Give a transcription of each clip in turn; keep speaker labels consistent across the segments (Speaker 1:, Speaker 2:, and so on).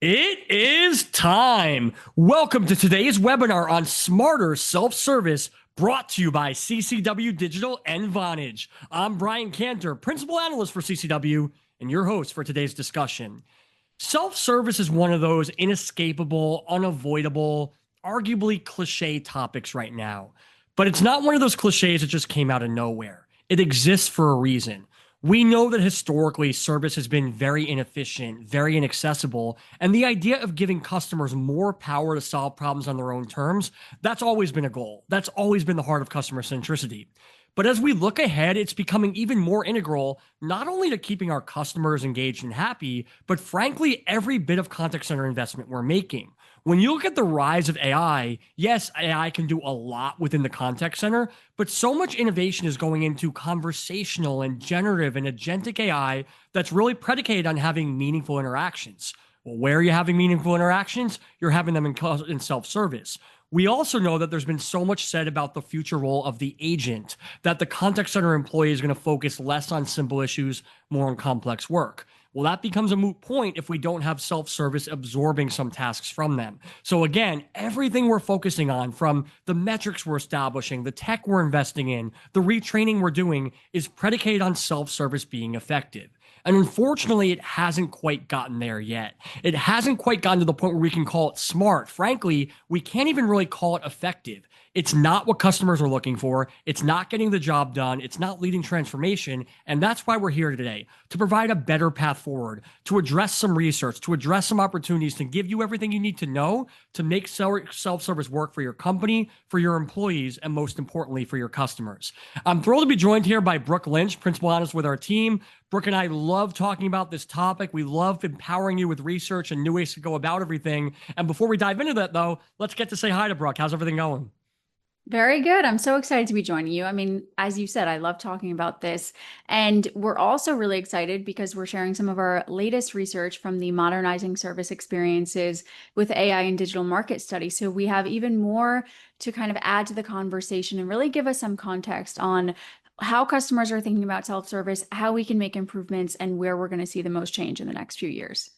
Speaker 1: It is time. Welcome to today's webinar on smarter self-service brought to you by CCW Digital and Vonage. I'm Brian Cantor, Principal Analyst for CCW, and your host for today's discussion. Self-service is one of those inescapable, unavoidable, arguably cliche topics right now. But it's not one of those cliches that just came out of nowhere. It exists for a reason. We know that historically service has been very inefficient, very inaccessible, and the idea of giving customers more power to solve problems on their own terms, that's always been a goal. That's always been the heart of customer centricity. But as we look ahead, it's becoming even more integral, not only to keeping our customers engaged and happy, but frankly, every bit of contact center investment we're making. When you look at the rise of AI, yes, AI can do a lot within the contact center, but so much innovation is going into conversational and generative and agentic AI that's really predicated on having meaningful interactions. Well, where are you having meaningful interactions? You're having them in self-service. We also know that there's been so much said about the future role of the agent, that the contact center employee is going to focus less on simple issues, more on complex work. Well, that becomes a moot point if we don't have self-service absorbing some tasks from them. So again, everything we're focusing on, from the metrics we're establishing, the tech we're investing in, the retraining we're doing, is predicated on self-service being effective. And unfortunately, it hasn't quite gotten there yet. It hasn't quite gotten to the point where we can call it smart. Frankly, we can't even really call it effective. It's not what customers are looking for. It's not getting the job done. It's not leading transformation. And that's why we're here today, to provide a better path forward, to address some research, to address some opportunities, to give you everything you need to know to make self-service work for your company, for your employees, and most importantly, for your customers. I'm thrilled to be joined here by Brooke Lynch, Principal Analyst with our team. Brooke and I love talking about this topic. We love empowering you with research and new ways to go about everything. And before we dive into that, though, let's get to say hi to Brooke. How's everything going?
Speaker 2: Very good. I'm so excited to be joining you. I mean, as you said, I love talking about this. And we're also really excited because we're sharing some of our latest research from the Modernizing Service Experiences with AI and Digital Market Study. So we have even more to kind of add to the conversation and really give us some context on how customers are thinking about self-service, how we can make improvements, and where we're going to see the most change in the next few years.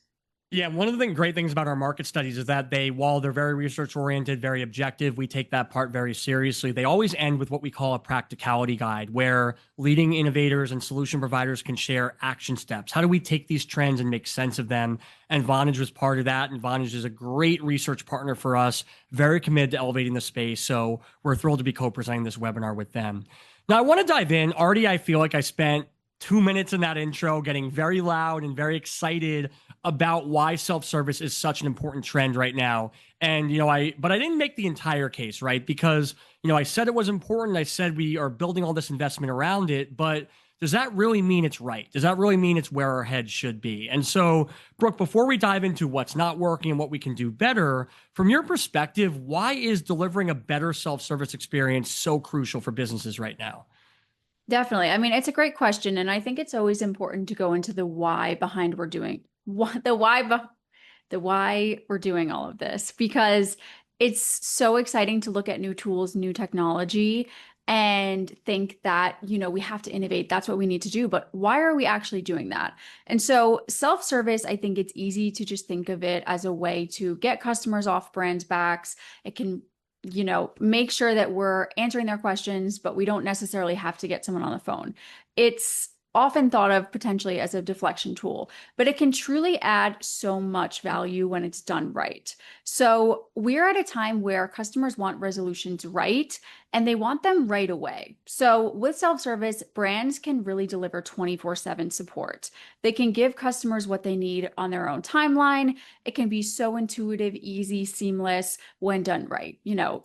Speaker 1: Yeah, one of the great things about our market studies is that while they're very research oriented, very objective, we take that part very seriously. They always end with what we call a practicality guide, where leading innovators and solution providers can share action steps. How do we take these trends and make sense of them? And Vonage was part of that. And Vonage is a great research partner for us, very committed to elevating the space. So we're thrilled to be co-presenting this webinar with them. Now, I want to dive in. Already, I feel like I spent 2 minutes in that intro getting very loud and very excited about why self-service is such an important trend right now. And, but I didn't make the entire case, right? Because, I said it was important. I said we are building all this investment around it, but does that really mean it's right? Does that really mean it's where our heads should be? And so, Brooke, before we dive into what's not working and what we can do better, from your perspective, why is delivering a better self-service experience so crucial for businesses right now?
Speaker 2: Definitely. I mean, it's a great question. And I think it's always important to go into the why behind the why we're doing all of this, because it's so exciting to look at new tools, new technology, and think that, we have to innovate. That's what we need to do. But why are we actually doing that? And so self-service, I think it's easy to just think of it as a way to get customers off brand backs. It can make sure that we're answering their questions, but we don't necessarily have to get someone on the phone. It's often thought of potentially as a deflection tool, but it can truly add so much value when it's done right. So we're at a time where customers want resolutions right, and they want them right away. So with self-service, brands can really deliver 24/7 support. They can give customers what they need on their own timeline. It can be so intuitive, easy, seamless when done right.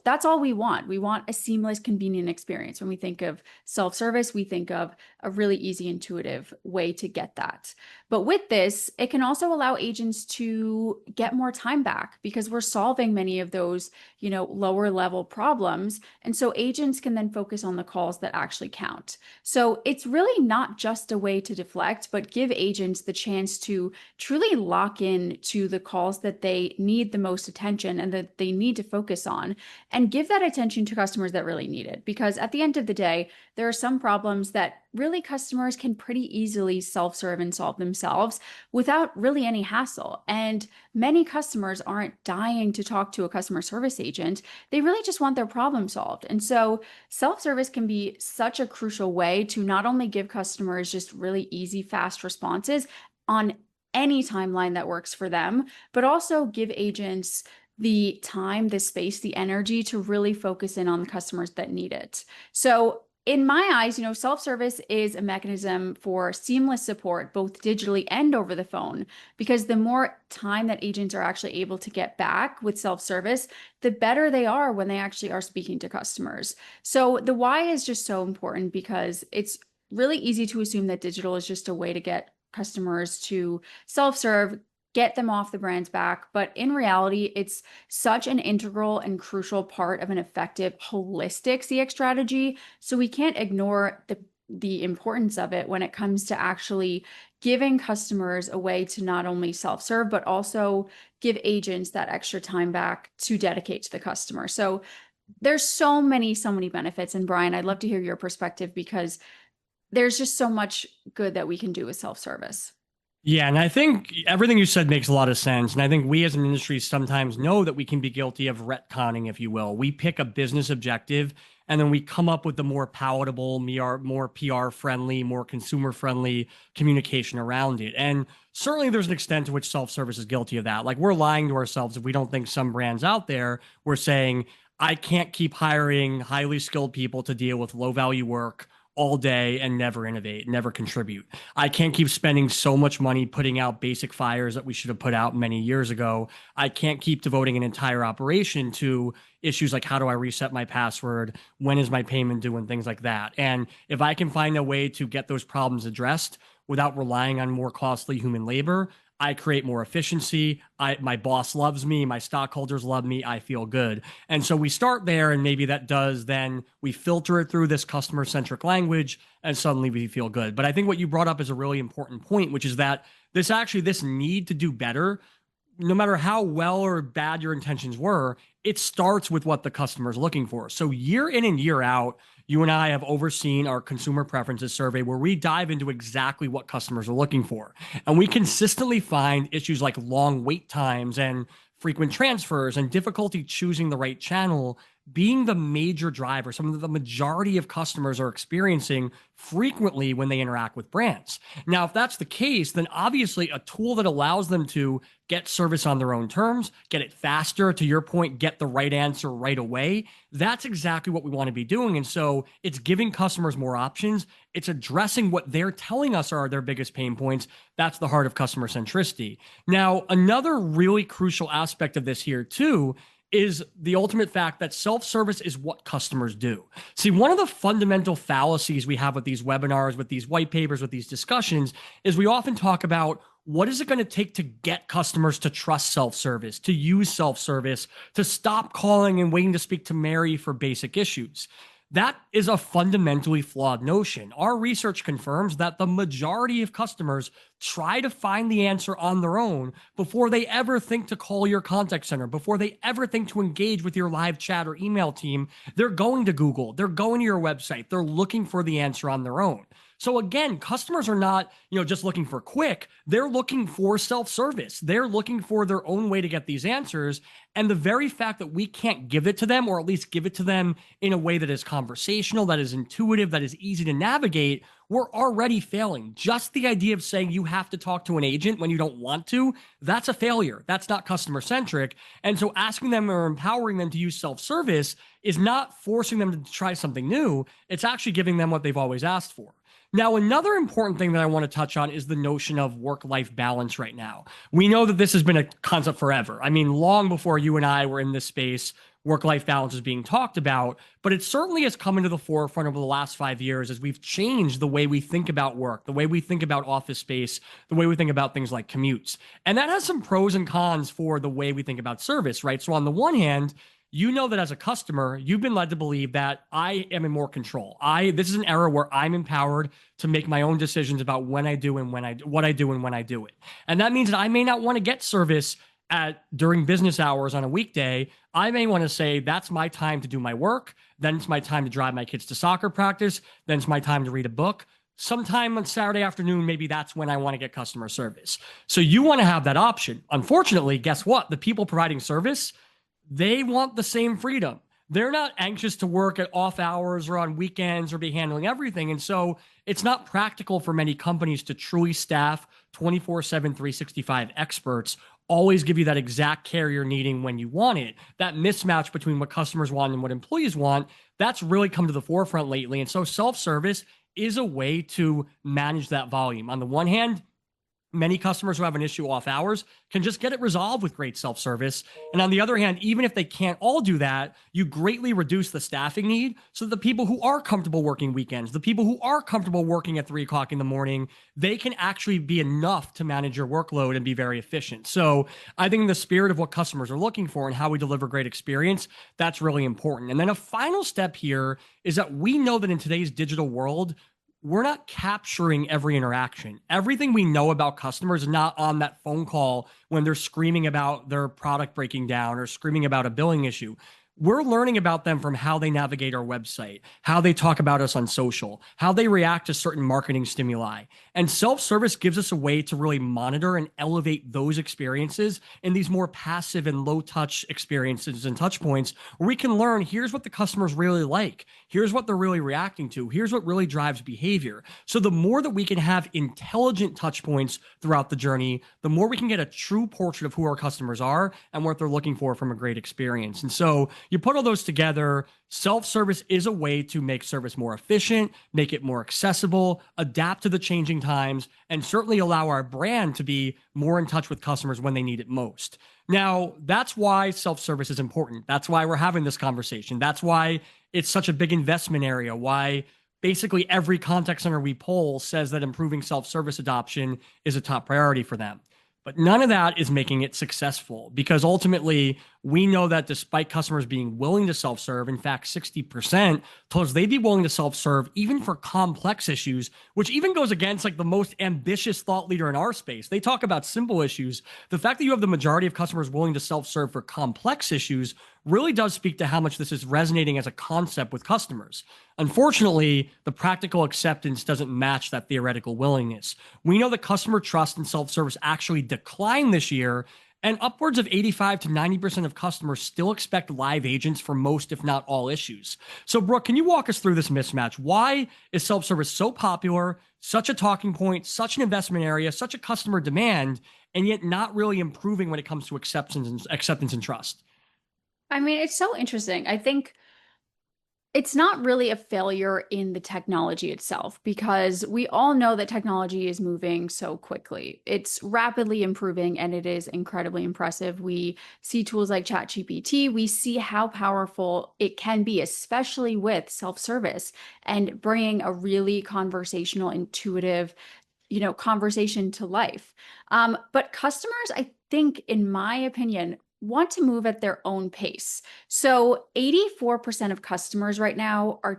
Speaker 2: That's all we want. We want a seamless, convenient experience. When we think of self-service, we think of a really easy, intuitive way to get that. But with this, it can also allow agents to get more time back because we're solving many of those, lower level problems. And so agents can then focus on the calls that actually count. So it's really not just a way to deflect, but give agents the chance to truly lock in to the calls that they need the most attention and that they need to focus on, and give that attention to customers that really need it. Because at the end of the day, there are some problems that really customers can pretty easily self-serve and solve themselves without really any hassle. And many customers aren't dying to talk to a customer service agent. They really just want their problem solved. And so self-service can be such a crucial way to not only give customers just really easy, fast responses on any timeline that works for them, but also give agents the time, the space, the energy to really focus in on the customers that need it. So in my eyes, self-service is a mechanism for seamless support, both digitally and over the phone, because the more time that agents are actually able to get back with self-service, the better they are when they actually are speaking to customers. So the why is just so important, because it's really easy to assume that digital is just a way to get customers to self-serve, get them off the brand's back. But in reality, it's such an integral and crucial part of an effective holistic CX strategy. So we can't ignore the importance of it when it comes to actually giving customers a way to not only self-serve, but also give agents that extra time back to dedicate to the customer. So there's so many benefits. And Brian, I'd love to hear your perspective, because there's just so much good that we can do with self-service.
Speaker 1: Yeah, and I think everything you said makes a lot of sense. And I think we as an industry sometimes know that we can be guilty of retconning, if you will. We pick a business objective and then we come up with the more palatable, more PR friendly, more consumer friendly communication around it. And certainly there's an extent to which self-service is guilty of that. Like, we're lying to ourselves if we don't think some brands out there were saying, I can't keep hiring highly skilled people to deal with low value work all day and never innovate, never contribute. I can't keep spending so much money putting out basic fires that we should have put out many years ago. I can't keep devoting an entire operation to issues like, how do I reset my password? When is my payment due? And things like that. And if I can find a way to get those problems addressed without relying on more costly human labor, I create more efficiency. My boss loves me. My stockholders love me. I feel good. And so we start there, and maybe that does, then we filter it through this customer-centric language, and suddenly we feel good. But I think what you brought up is a really important point, which is that this need to do better, no matter how well or bad your intentions were, it starts with what the customer is looking for. So year in and year out, you and I have overseen our consumer preferences survey, where we dive into exactly what customers are looking for. And we consistently find issues like long wait times and frequent transfers and difficulty choosing the right channel being the major driver, something that the majority of customers are experiencing frequently when they interact with brands. Now, if that's the case, then obviously a tool that allows them to get service on their own terms, get it faster, to your point, get the right answer right away, that's exactly what we want to be doing. And so it's giving customers more options. It's addressing what they're telling us are their biggest pain points. That's the heart of customer centricity. Now, another really crucial aspect of this here too is the ultimate fact that self-service is what customers do. See, one of the fundamental fallacies we have with these webinars, with these white papers, with these discussions, is we often talk about, what is it going to take to get customers to trust self-service, to use self-service, to stop calling and waiting to speak to Mary for basic issues? That is a fundamentally flawed notion. Our research confirms that the majority of customers try to find the answer on their own before they ever think to call your contact center, before they ever think to engage with your live chat or email team. They're going to Google, they're going to your website, they're looking for the answer on their own. So again, customers are not, just looking for quick. They're looking for self-service. They're looking for their own way to get these answers. And the very fact that we can't give it to them, or at least give it to them in a way that is conversational, that is intuitive, that is easy to navigate, we're already failing. Just the idea of saying you have to talk to an agent when you don't want to, that's a failure. That's not customer centric. And so asking them or empowering them to use self-service is not forcing them to try something new. It's actually giving them what they've always asked for. Now, another important thing that I want to touch on is the notion of work-life balance right now. We know that this has been a concept forever. I mean, long before you and I were in this space, work-life balance is being talked about, but it certainly has come into the forefront over the last 5 years as we've changed the way we think about work, the way we think about office space, the way we think about things like commutes. And that has some pros and cons for the way we think about service, right? So on the one hand, you know that as a customer, you've been led to believe that I am in more control. This is an era where I'm empowered to make my own decisions about when I do and what I do and when I do it. And that means that I may not want to get service at during business hours on a weekday. I may want to say that's my time to do my work. Then it's my time to drive my kids to soccer practice. Then it's my time to read a book. Sometime on Saturday afternoon, maybe that's when I want to get customer service. So you want to have that option. Unfortunately, guess what? The people providing service, they want the same freedom. They're not anxious to work at off hours or on weekends or be handling everything. And so it's not practical for many companies to truly staff 24/7, 365 experts, always give you that exact care you're needing when you want it. That mismatch between what customers want and what employees want, that's really come to the forefront lately. And so self-service is a way to manage that volume. On the one hand, many customers who have an issue off hours can just get it resolved with great self-service. And on the other hand, even if they can't all do that, you greatly reduce the staffing need. So the people who are comfortable working weekends, the people who are comfortable working at 3 o'clock in the morning, they can actually be enough to manage your workload and be very efficient. So I think in the spirit of what customers are looking for and how we deliver great experience, that's really important. And then a final step here is that we know that in today's digital world, we're not capturing every interaction. Everything we know about customers is not on that phone call when they're screaming about their product breaking down or screaming about a billing issue. We're learning about them from how they navigate our website, how they talk about us on social, how they react to certain marketing stimuli. And self-service gives us a way to really monitor and elevate those experiences in these more passive and low-touch experiences and touch points where we can learn, here's what the customers really like. Here's what they're really reacting to. Here's what really drives behavior. So the more that we can have intelligent touch points throughout the journey, the more we can get a true portrait of who our customers are and what they're looking for from a great experience. And so you put all those together, self-service is a way to make service more efficient, make it more accessible, adapt to the changing times, and certainly allow our brand to be more in touch with customers when they need it most. Now, that's why self-service is important. That's why we're having this conversation. That's why it's such a big investment area, why basically every contact center we poll says that improving self-service adoption is a top priority for them. But none of that is making it successful because ultimately we know that despite customers being willing to self-serve, in fact, 60% told us they'd be willing to self-serve even for complex issues, which even goes against like the most ambitious thought leader in our space. They talk about simple issues. The fact that you have the majority of customers willing to self-serve for complex issues really does speak to how much this is resonating as a concept with customers. Unfortunately, the practical acceptance doesn't match that theoretical willingness. We know that customer trust and self-service actually declined this year, and upwards of 85 to 90% of customers still expect live agents for most, if not all, issues. So, Brooke, can you walk us through this mismatch? Why is self-service so popular, such a talking point, such an investment area, such a customer demand, and yet not really improving when it comes to acceptance and trust?
Speaker 2: I mean, it's so interesting. I think it's not really a failure in the technology itself because we all know that technology is moving so quickly. It's rapidly improving and it is incredibly impressive. We see tools like ChatGPT, we see how powerful it can be, especially with self-service and bringing a really conversational, intuitive, conversation to life. But customers, I think, in my opinion, want to move at their own pace. So 84% of customers right now are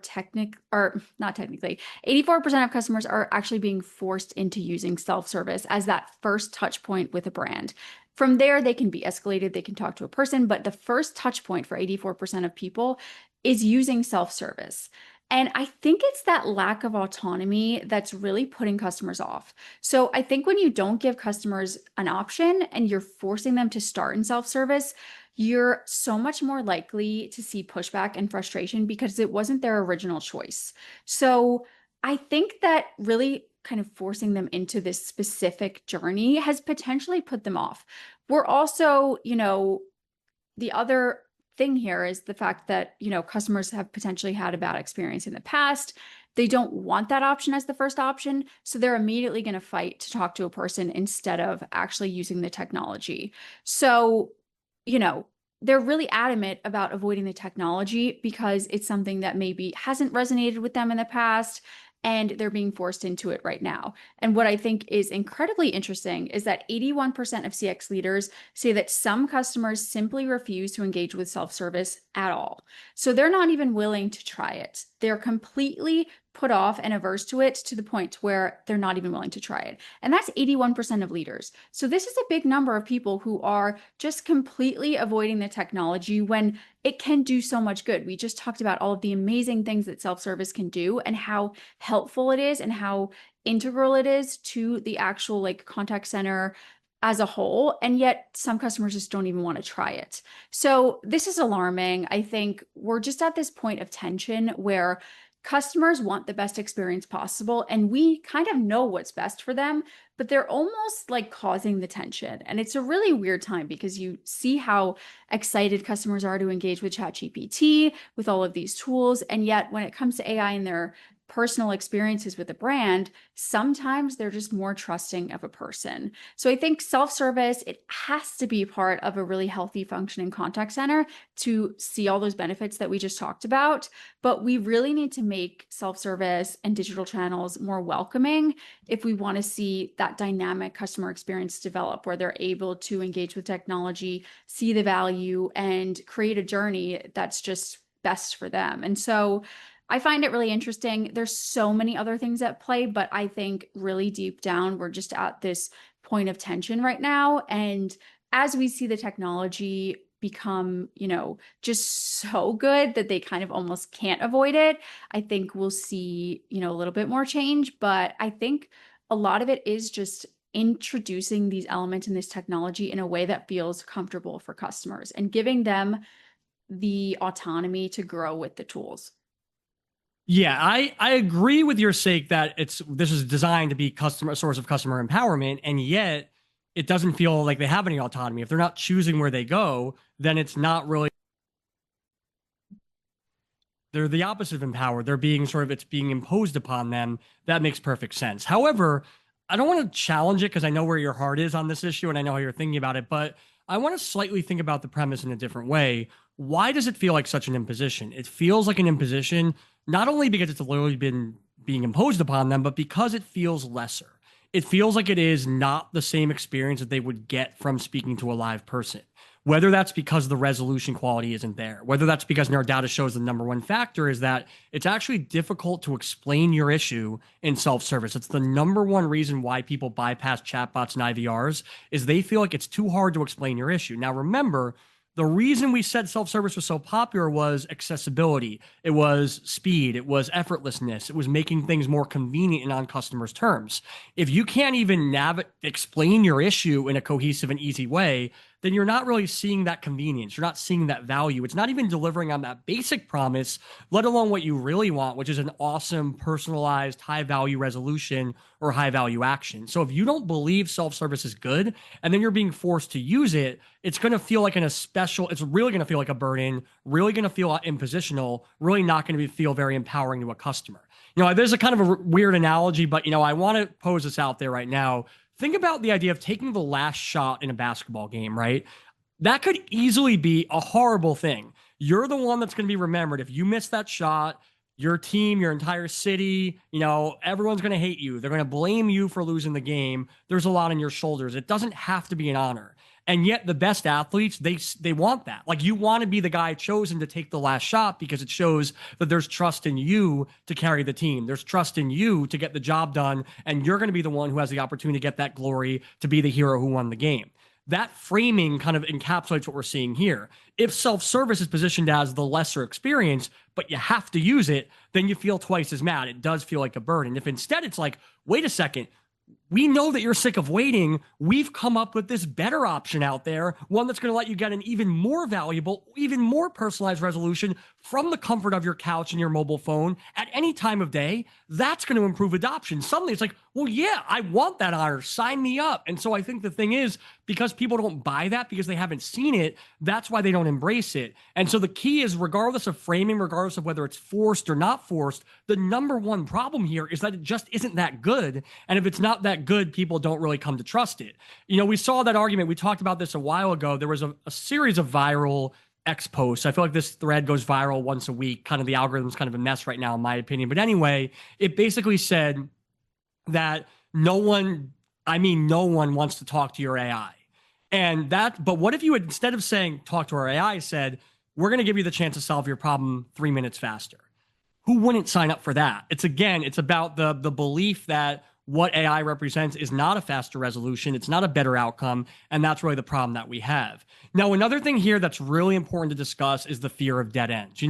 Speaker 2: not technically, 84% of customers are actually being forced into using self-service as that first touch point with a brand. From there, they can be escalated, they can talk to a person, but the first touch point for 84% of people is using self-service. And I think it's that lack of autonomy that's really putting customers off. So I think when you don't give customers an option and you're forcing them to start in self-service, you're so much more likely to see pushback and frustration because it wasn't their original choice. So I think that really kind of forcing them into this specific journey has potentially put them off. We're also, the other thing here is the fact that, customers have potentially had a bad experience in the past. They don't want that option as the first option. So they're immediately going to fight to talk to a person instead of actually using the technology. So, they're really adamant about avoiding the technology because it's something that maybe hasn't resonated with them in the past. and they're being forced into it right now. And what I think is incredibly interesting is that 81% of CX leaders say that some customers simply refuse to engage with self-service at all. So they're not even willing to try it. They're completely put off and averse to it to the point where they're not even willing to try it. And that's 81% of leaders. So this is a big number of people who are just completely avoiding the technology when it can do so much good. We just talked about all of the amazing things that self-service can do and how helpful it is and how integral it is to the actual like contact center as a whole. And yet some customers just don't even want to try it. So this is alarming. I think we're just at this point of tension where customers want the best experience possible, and we kind of know what's best for them, but they're almost like causing the tension. And it's a really weird time because you see how excited customers are to engage with ChatGPT, with all of these tools. And yet when it comes to AI and their personal experiences with a brand, sometimes they're just more trusting of a person. So I think self-service, it has to be part of a really healthy functioning contact center to see all those benefits that we just talked about. But we really need to make self-service and digital channels more welcoming if we want to see that dynamic customer experience develop, where they're able to engage with technology, see the value, and create a journey that's just best for them. And so I find it really interesting. There's so many other things at play, but I think really deep down, we're just at this point of tension right now. And as we see the technology become, just so good that they kind of almost can't avoid it, I think we'll see, a little bit more change. But I think a lot of it is just introducing these elements in this technology in a way that feels comfortable for customers and giving them the autonomy to grow with the tools.
Speaker 1: Yeah, I agree with your sake that this is designed to be a source of customer empowerment, and yet it doesn't feel like they have any autonomy. If they're not choosing where they go, then it's not really, they're the opposite of empowered. They're being it's being imposed upon them. That makes perfect sense. However, I don't want to challenge it because I know where your heart is on this issue and I know how you're thinking about it, but I want to slightly think about the premise in a different way. Why does it feel like such an imposition? It feels like an imposition, not only because it's literally been being imposed upon them, but because it feels lesser. It feels like it is not the same experience that they would get from speaking to a live person. Whether that's because the resolution quality isn't there, whether that's because our data shows the number one factor is that it's actually difficult to explain your issue in self-service. It's the number one reason why people bypass chatbots and IVRs is they feel like it's too hard to explain your issue. Now, remember, the reason we said self-service was so popular was accessibility. It was speed. It was effortlessness. It was making things more convenient and on customers' terms. If you can't even explain your issue in a cohesive and easy way, then you're not really seeing that convenience. You're not seeing that value. It's not even delivering on that basic promise, let alone what you really want, which is an awesome, personalized, high value resolution or high value action. So if you don't believe self-service is good and then you're being forced to use it, it's going to feel like it's really going to feel like a burden, really going to feel impositional, really not going to feel very empowering to a customer. There's a kind of a weird analogy, but, I want to pose this out there right now. Think about the idea of taking the last shot in a basketball game, right? That could easily be a horrible thing. You're the one that's going to be remembered. If you miss that shot, your team, your entire city, everyone's going to hate you. They're going to blame you for losing the game. There's a lot on your shoulders. It doesn't have to be an honor. And yet the best athletes, they want that. Like, you want to be the guy chosen to take the last shot because it shows that there's trust in you to carry the team. There's trust in you to get the job done. And you're going to be the one who has the opportunity to get that glory, to be the hero who won the game. That framing kind of encapsulates what we're seeing here. If self-service is positioned as the lesser experience, but you have to use it, then you feel twice as mad. It does feel like a burden. If instead it's like, wait a second, we know that you're sick of waiting. We've come up with this better option out there, one that's going to let you get an even more valuable, even more personalized resolution from the comfort of your couch and your mobile phone at any time of day. That's going to improve adoption. Suddenly it's like, well, yeah, I want that honor. Sign me up. And so I think the thing is, because people don't buy that because they haven't seen it, that's why they don't embrace it. And so the key is, regardless of framing, regardless of whether it's forced or not forced, the number one problem here is that it just isn't that good. And if it's not that good, people don't really come to trust it. We saw that argument. We talked about this a while ago. There was a series of viral X post. I feel like this thread goes viral once a week. Kind of the algorithm's kind of a mess right now, in my opinion. But anyway, it basically said that no one, I mean, no one wants to talk to your AI. And that, but what if you had, instead of saying talk to our AI, said, we're going to give you the chance to solve your problem 3 minutes faster? Who wouldn't sign up for that? It's again, it's about the belief that what AI represents is not a faster resolution, it's not a better outcome, and that's really the problem that we have. Now, another thing here that's really important to discuss is the fear of dead ends.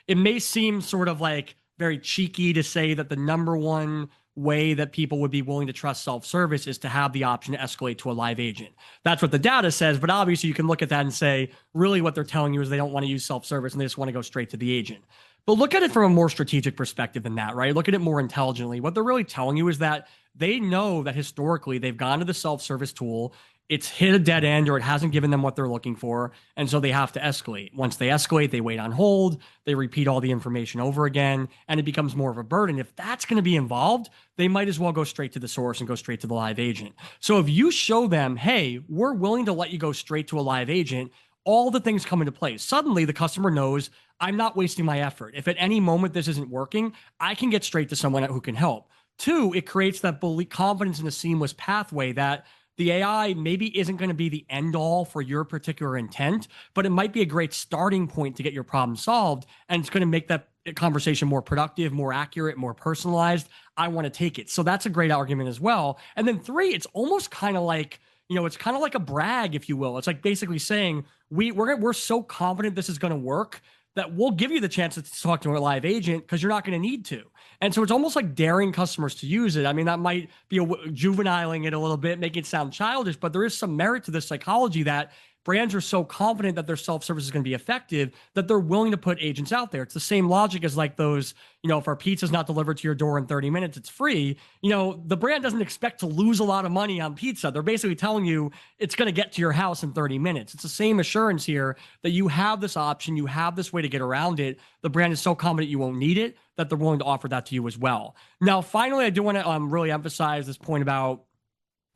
Speaker 1: It may seem sort of like very cheeky to say that the number one way that people would be willing to trust self-service is to have the option to escalate to a live agent. That's what the data says, but obviously you can look at that and say, really what they're telling you is they don't want to use self-service and they just want to go straight to the agent. But look at it from a more strategic perspective than that, right? Look at it more intelligently. What they're really telling you is that they know that historically they've gone to the self-service tool, it's hit a dead end or it hasn't given them what they're looking for, and so they have to escalate. Once they escalate, they wait on hold, they repeat all the information over again, and it becomes more of a burden. If that's going to be involved, they might as well go straight to the source and go straight to the live agent. So if you show them, hey, we're willing to let you go straight to a live agent, all the things come into place. Suddenly, the customer knows I'm not wasting my effort. If at any moment this isn't working, I can get straight to someone who can help. Two, it creates that confidence in a seamless pathway that the AI maybe isn't going to be the end all for your particular intent, but it might be a great starting point to get your problem solved. And it's going to make that conversation more productive, more accurate, more personalized. I want to take it. So that's a great argument as well. And then three, it's almost kind of like, it's kind of like a brag, if you will. It's like basically saying we're so confident this is going to work that we'll give you the chance to talk to a live agent because you're not going to need to. And so it's almost like daring customers to use it. I mean, that might be juveniling it a little bit, making it sound childish, but there is some merit to this psychology that brands are so confident that their self-service is going to be effective that they're willing to put agents out there. It's the same logic as like those, if our pizza's not delivered to your door in 30 minutes, it's free. The brand doesn't expect to lose a lot of money on pizza. They're basically telling you it's going to get to your house in 30 minutes. It's the same assurance here that you have this option, you have this way to get around it. The brand is so confident you won't need it that they're willing to offer that to you as well. Now, finally, I do want to really emphasize this point about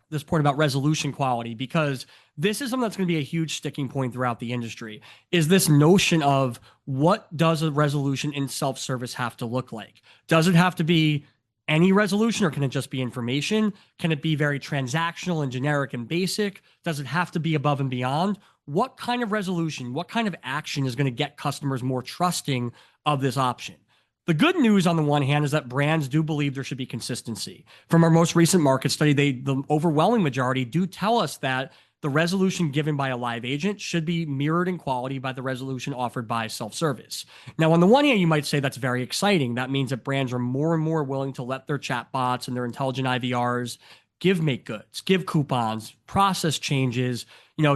Speaker 1: resolution quality, because this is something that's going to be a huge sticking point throughout the industry, is this notion of what does a resolution in self-service have to look like? Does it have to be any resolution, or can it just be information? Can it be very transactional and generic and basic? Does it have to be above and beyond? What kind of resolution, what kind of action is going to get customers more trusting of this option? The good news on the one hand is that brands do believe there should be consistency. From our most recent market study, the overwhelming majority do tell us that the resolution given by a live agent should be mirrored in quality by the resolution offered by self-service. Now, on the one hand, you might say that's very exciting. That means that brands are more and more willing to let their chatbots and their intelligent IVRs give make goods, give coupons, process changes,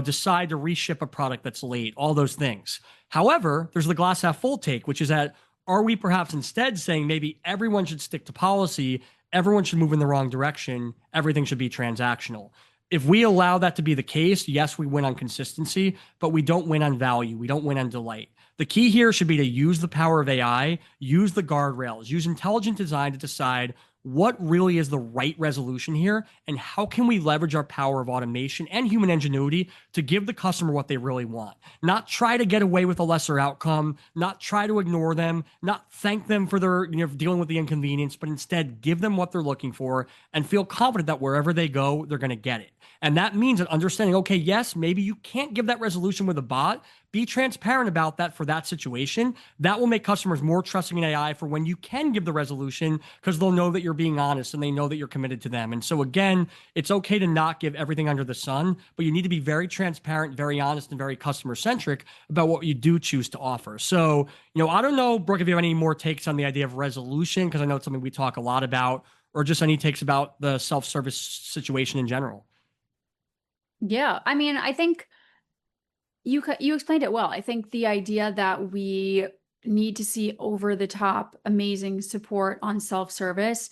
Speaker 1: decide to reship a product that's late, all those things. However, there's the glass half full take, which is that are we perhaps instead saying maybe everyone should stick to policy, everyone should move in the wrong direction, everything should be transactional? If we allow that to be the case, yes, we win on consistency, but we don't win on value. We don't win on delight. The key here should be to use the power of AI, use the guardrails, use intelligent design to decide what really is the right resolution here, and how can we leverage our power of automation and human ingenuity to give the customer what they really want. Not try to get away with a lesser outcome, not try to ignore them, not thank them for their dealing with the inconvenience, but instead give them what they're looking for and feel confident that wherever they go, they're going to get it. And that means that understanding, okay, yes, maybe you can't give that resolution with a bot. Be transparent about that for that situation. That will make customers more trusting in AI for when you can give the resolution, because they'll know that you're being honest and they know that you're committed to them. And so again, it's okay to not give everything under the sun, but you need to be very transparent, very honest, and very customer centric about what you do choose to offer. So, I don't know, Brooke, if you have any more takes on the idea of resolution, because I know it's something we talk a lot about, or just any takes about the self-service situation in general.
Speaker 2: Yeah, I mean, I think you explained it well. I think the idea that we need to see over the top amazing support on self-service.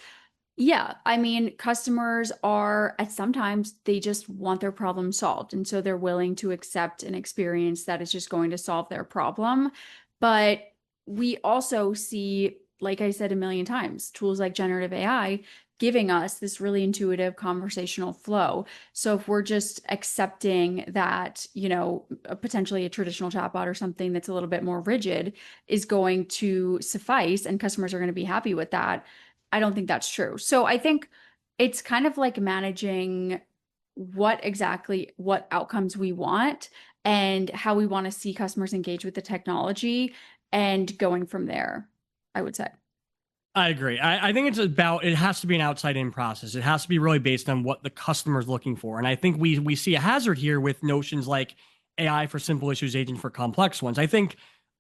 Speaker 2: Yeah, I mean, customers are sometimes they just want their problem solved. And so they're willing to accept an experience that is just going to solve their problem. But we also see, like I said a million times, tools like generative AI, giving us this really intuitive conversational flow. So if we're just accepting that, potentially a traditional chatbot or something that's a little bit more rigid is going to suffice and customers are going to be happy with that, I don't think that's true. So I think it's kind of like managing what outcomes we want and how we want to see customers engage with the technology and going from there, I would say.
Speaker 1: I agree. I think it has to be an outside in process. It has to be really based on what the customer is looking for. And I think we see a hazard here with notions like AI for simple issues, agent for complex ones. I think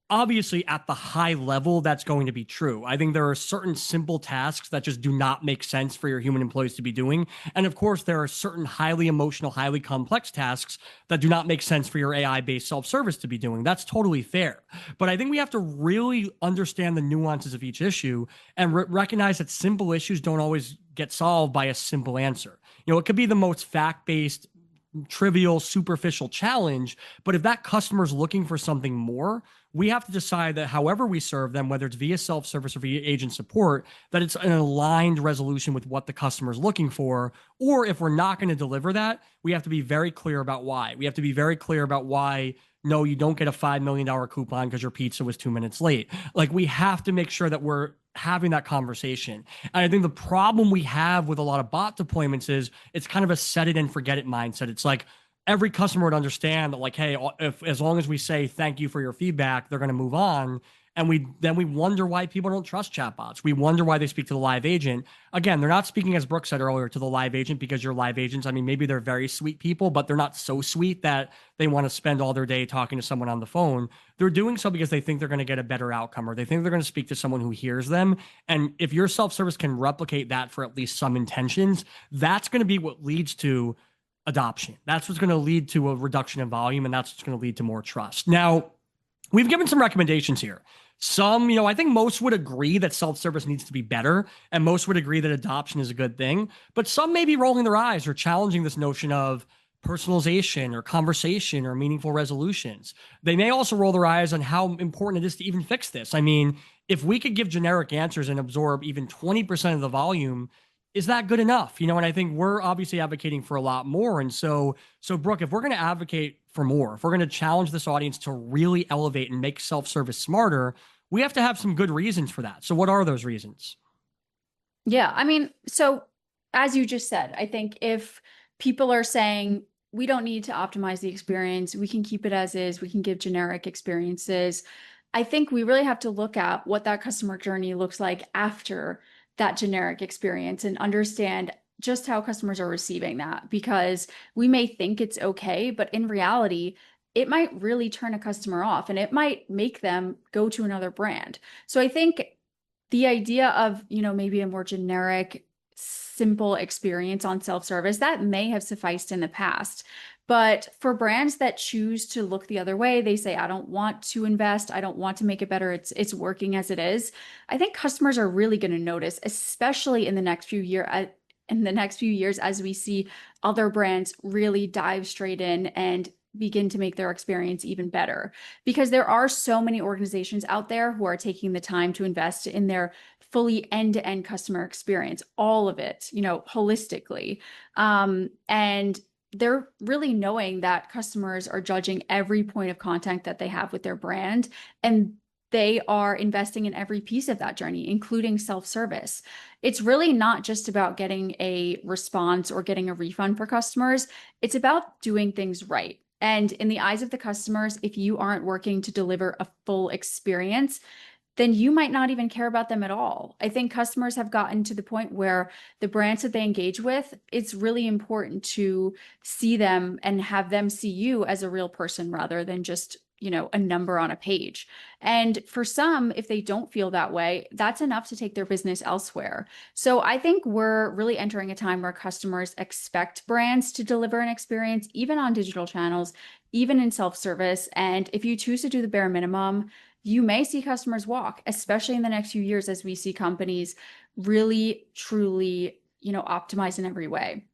Speaker 1: obviously at the high level, that's going to be true. I think there are certain simple tasks that just do not make sense for your human employees to be doing. And of course, there are certain highly emotional, highly complex tasks that do not make sense for your AI based self service to be doing. That's totally fair. But I think we have to really understand the nuances of each issue and recognize that simple issues don't always get solved by a simple answer. It could be the most fact based, trivial, superficial challenge. But if that customer is looking for something more, we have to decide that however we serve them, whether it's via self-service or via agent support, that it's an aligned resolution with what the customer is looking for. Or if we're not going to deliver that, we have to be very clear about why. We have to be very clear about why, no, you don't get a $5 million coupon because your pizza was 2 minutes late. Like, we have to make sure that we're having that conversation. And I think the problem we have with a lot of bot deployments is it's kind of a set it and forget it mindset. It's like every customer would understand that, like, hey, if as long as we say thank you for your feedback, they're going to move on. And we wonder why people don't trust chatbots. We wonder why they speak to the live agent. Again, they're not speaking, as Brooke said earlier, to the live agent because you're live agents. I mean, maybe they're very sweet people, but they're not so sweet that they want to spend all their day talking to someone on the phone. They're doing so because they think they're going to get a better outcome, or they think they're going to speak to someone who hears them. And if your self-service can replicate that for at least some intentions, that's going to be what leads to adoption. That's what's going to lead to a reduction in volume, and that's what's going to lead to more trust. Now, we've given some recommendations here. Some, I think most would agree that self-service needs to be better, and most would agree that adoption is a good thing. But some may be rolling their eyes or challenging this notion of personalization or conversation or meaningful resolutions. They may also roll their eyes on how important it is to even fix this. I mean, if we could give generic answers and absorb even 20% of the volume, is that good enough? And I think we're obviously advocating for a lot more. And so Brooke, if we're going to advocate for more, if we're going to challenge this audience to really elevate and make self-service smarter, we have to have some good reasons for that. So what are those reasons?
Speaker 2: Yeah, I mean, so as you just said, I think if people are saying we don't need to optimize the experience, we can keep it as is, we can give generic experiences, I think we really have to look at what that customer journey looks like after that generic experience and understand just how customers are receiving that, because we may think it's okay, but in reality, it might really turn a customer off and it might make them go to another brand. So I think the idea of, maybe a more generic, simple experience on self-service, that may have sufficed in the past. But for brands that choose to look the other way, they say, I don't want to invest, I don't want to make it better, it's working as it is. I think customers are really going to notice, especially in the next few years as we see other brands really dive straight in and begin to make their experience even better, because there are so many organizations out there who are taking the time to invest in their fully end-to-end customer experience, all of it, holistically. And they're really knowing that customers are judging every point of contact that they have with their brand, and they are investing in every piece of that journey, including self-service. It's really not just about getting a response or getting a refund for customers. It's about doing things right. And in the eyes of the customers, if you aren't working to deliver a full experience, then you might not even care about them at all. I think customers have gotten to the point where the brands that they engage with, it's really important to see them and have them see you as a real person rather than just, a number on a page. And for some, if they don't feel that way, that's enough to take their business elsewhere. So I think we're really entering a time where customers expect brands to deliver an experience, even on digital channels, even in self-service. And if you choose to do the bare minimum, you may see customers walk, especially in the next few years as we see companies really, truly, optimize in every way.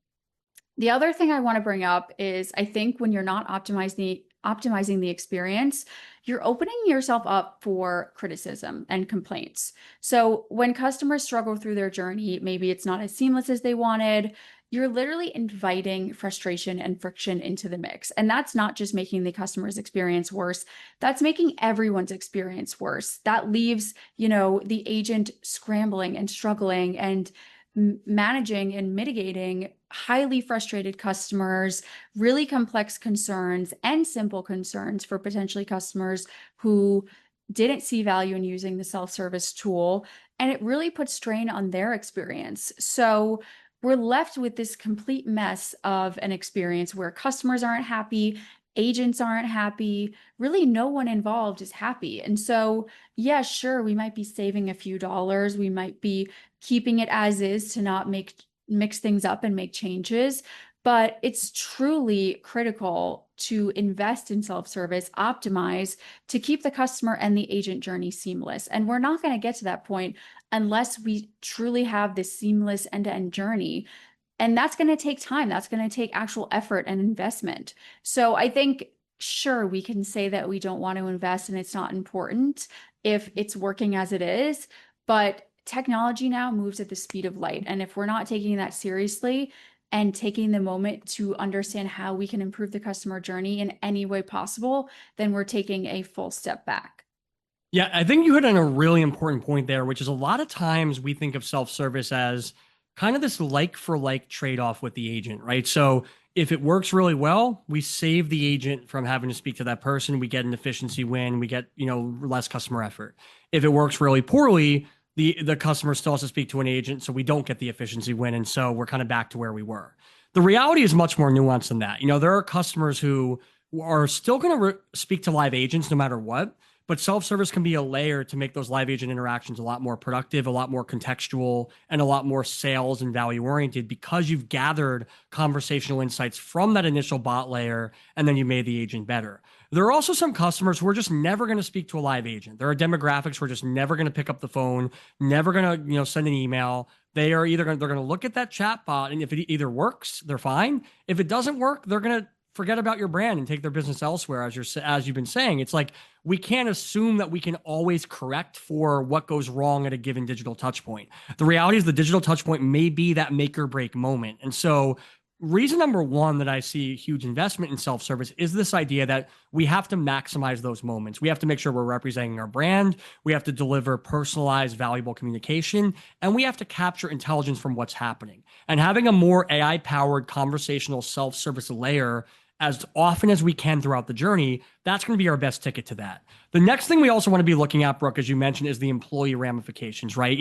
Speaker 2: The other thing I want to bring up is I think when you're not optimizing optimizing the experience, you're opening yourself up for criticism and complaints. So when customers struggle through their journey, maybe it's not as seamless as they wanted, you're literally inviting frustration and friction into the mix. And that's not just making the customer's experience worse, that's making everyone's experience worse. That leaves, the agent scrambling and struggling and managing and mitigating highly frustrated customers, really complex concerns and simple concerns for potentially customers who didn't see value in using the self-service tool. And it really puts strain on their experience. So we're left with this complete mess of an experience where customers aren't happy, agents aren't happy, really no one involved is happy. And so, yeah, sure, we might be saving a few dollars. We might be keeping it as is to not mix things up and make changes. But it's truly critical to invest in self-service, optimize to keep the customer and the agent journey seamless. And we're not going to get to that point unless we truly have this seamless end-to-end journey. And that's going to take time. That's going to take actual effort and investment. So I think, sure, we can say that we don't want to invest and it's not important if it's working as it is, but technology now moves at the speed of light. And if we're not taking that seriously and taking the moment to understand how we can improve the customer journey in any way possible, then we're taking a full step back.
Speaker 1: Yeah, I think you hit on a really important point there, which is a lot of times we think of self-service as kind of this like for like trade-off with the agent, right? So if it works really well, we save the agent from having to speak to that person. We get an efficiency win. We get, less customer effort. If it works really poorly, the customer still has to speak to an agent, so we don't get the efficiency win. And so we're kind of back to where we were. The reality is much more nuanced than that. There are customers who are still going to speak to live agents no matter what, but self-service can be a layer to make those live agent interactions a lot more productive, a lot more contextual, and a lot more sales and value oriented because you've gathered conversational insights from that initial bot layer and then you made the agent better. There are also some customers who are just never going to speak to a live agent. There are demographics who are just never going to pick up the phone, never going to, send an email. They're going to look at that chat bot, and if it either works, they're fine. If it doesn't work, they're going to forget about your brand and take their business elsewhere. As you've been saying, it's like we can't assume that we can always correct for what goes wrong at a given digital touch point. The reality is the digital touch point may be that make or break moment. And so reason number one that I see huge investment in self-service is this idea that we have to maximize those moments. We have to make sure we're representing our brand. We have to deliver personalized, valuable communication, and we have to capture intelligence from what's happening. And having a more AI-powered conversational self-service layer as often as we can throughout the journey, that's going to be our best ticket to that. The next thing we also want to be looking at, Brooke, as you mentioned, is the employee ramifications, right?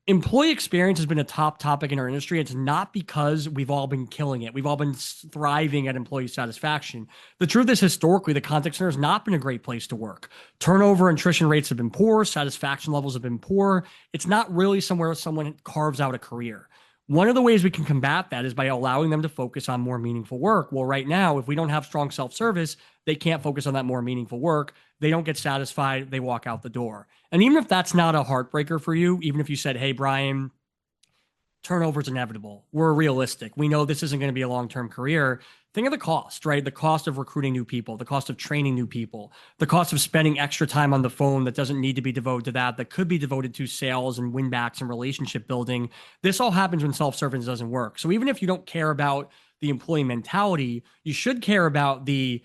Speaker 1: Employee experience has been a top topic in our industry. It's not because we've all been killing it. We've all been thriving at employee satisfaction. The truth is, historically, the contact center has not been a great place to work. Turnover and attrition rates have been poor. Satisfaction levels have been poor. It's not really somewhere someone carves out a career. One of the ways we can combat that is by allowing them to focus on more meaningful work. Well, right now, if we don't have strong self-service, they can't focus on that more meaningful work. They don't get satisfied. They walk out the door. And even if that's not a heartbreaker for you, even if you said, hey, Brian, turnover is inevitable. We're realistic. We know this isn't going to be a long-term career. Think of the cost, right? The cost of recruiting new people, the cost of training new people, the cost of spending extra time on the phone that doesn't need to be devoted to that could be devoted to sales and win backs and relationship building. This all happens when self-service doesn't work. So even if you don't care about the employee mentality, you should care about the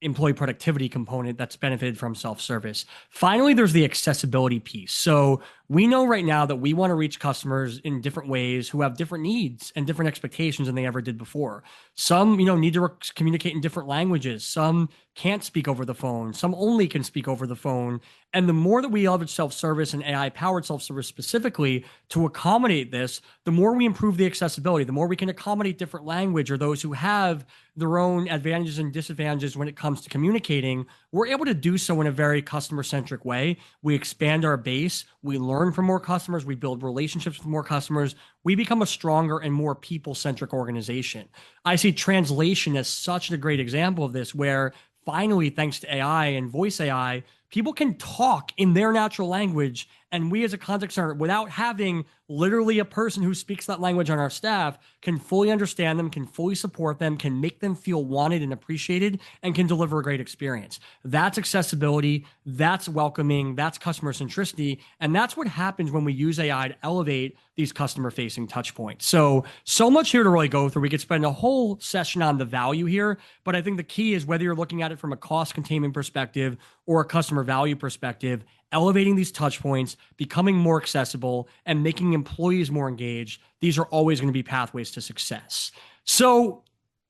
Speaker 1: employee productivity component that's benefited from self-service. Finally, there's the accessibility piece. So we know right now that we want to reach customers in different ways who have different needs and different expectations than they ever did before. Some, need to communicate in different languages. Some can't speak over the phone. Some only can speak over the phone. And the more that we leverage self-service and AI-powered self-service specifically to accommodate this, the more we improve the accessibility, the more we can accommodate different language or those who have their own advantages and disadvantages when it comes to communicating, we're able to do so in a very customer-centric way. We expand our base, we learn from more customers, we build relationships with more customers, we become a stronger and more people-centric organization. I see translation as such a great example of this, where finally, thanks to AI and voice AI, people can talk in their natural language And we as a contact center, without having literally a person who speaks that language on our staff, can fully understand them, can fully support them, can make them feel wanted and appreciated, and can deliver a great experience. That's accessibility, that's welcoming, that's customer centricity, and that's what happens when we use AI to elevate these customer facing touch points. So much here to really go through. We could spend a whole session on the value here, but I think the key is whether you're looking at it from a cost containment perspective or a customer value perspective, elevating these touch points, becoming more accessible, and making employees more engaged. These are always going to be pathways to success. So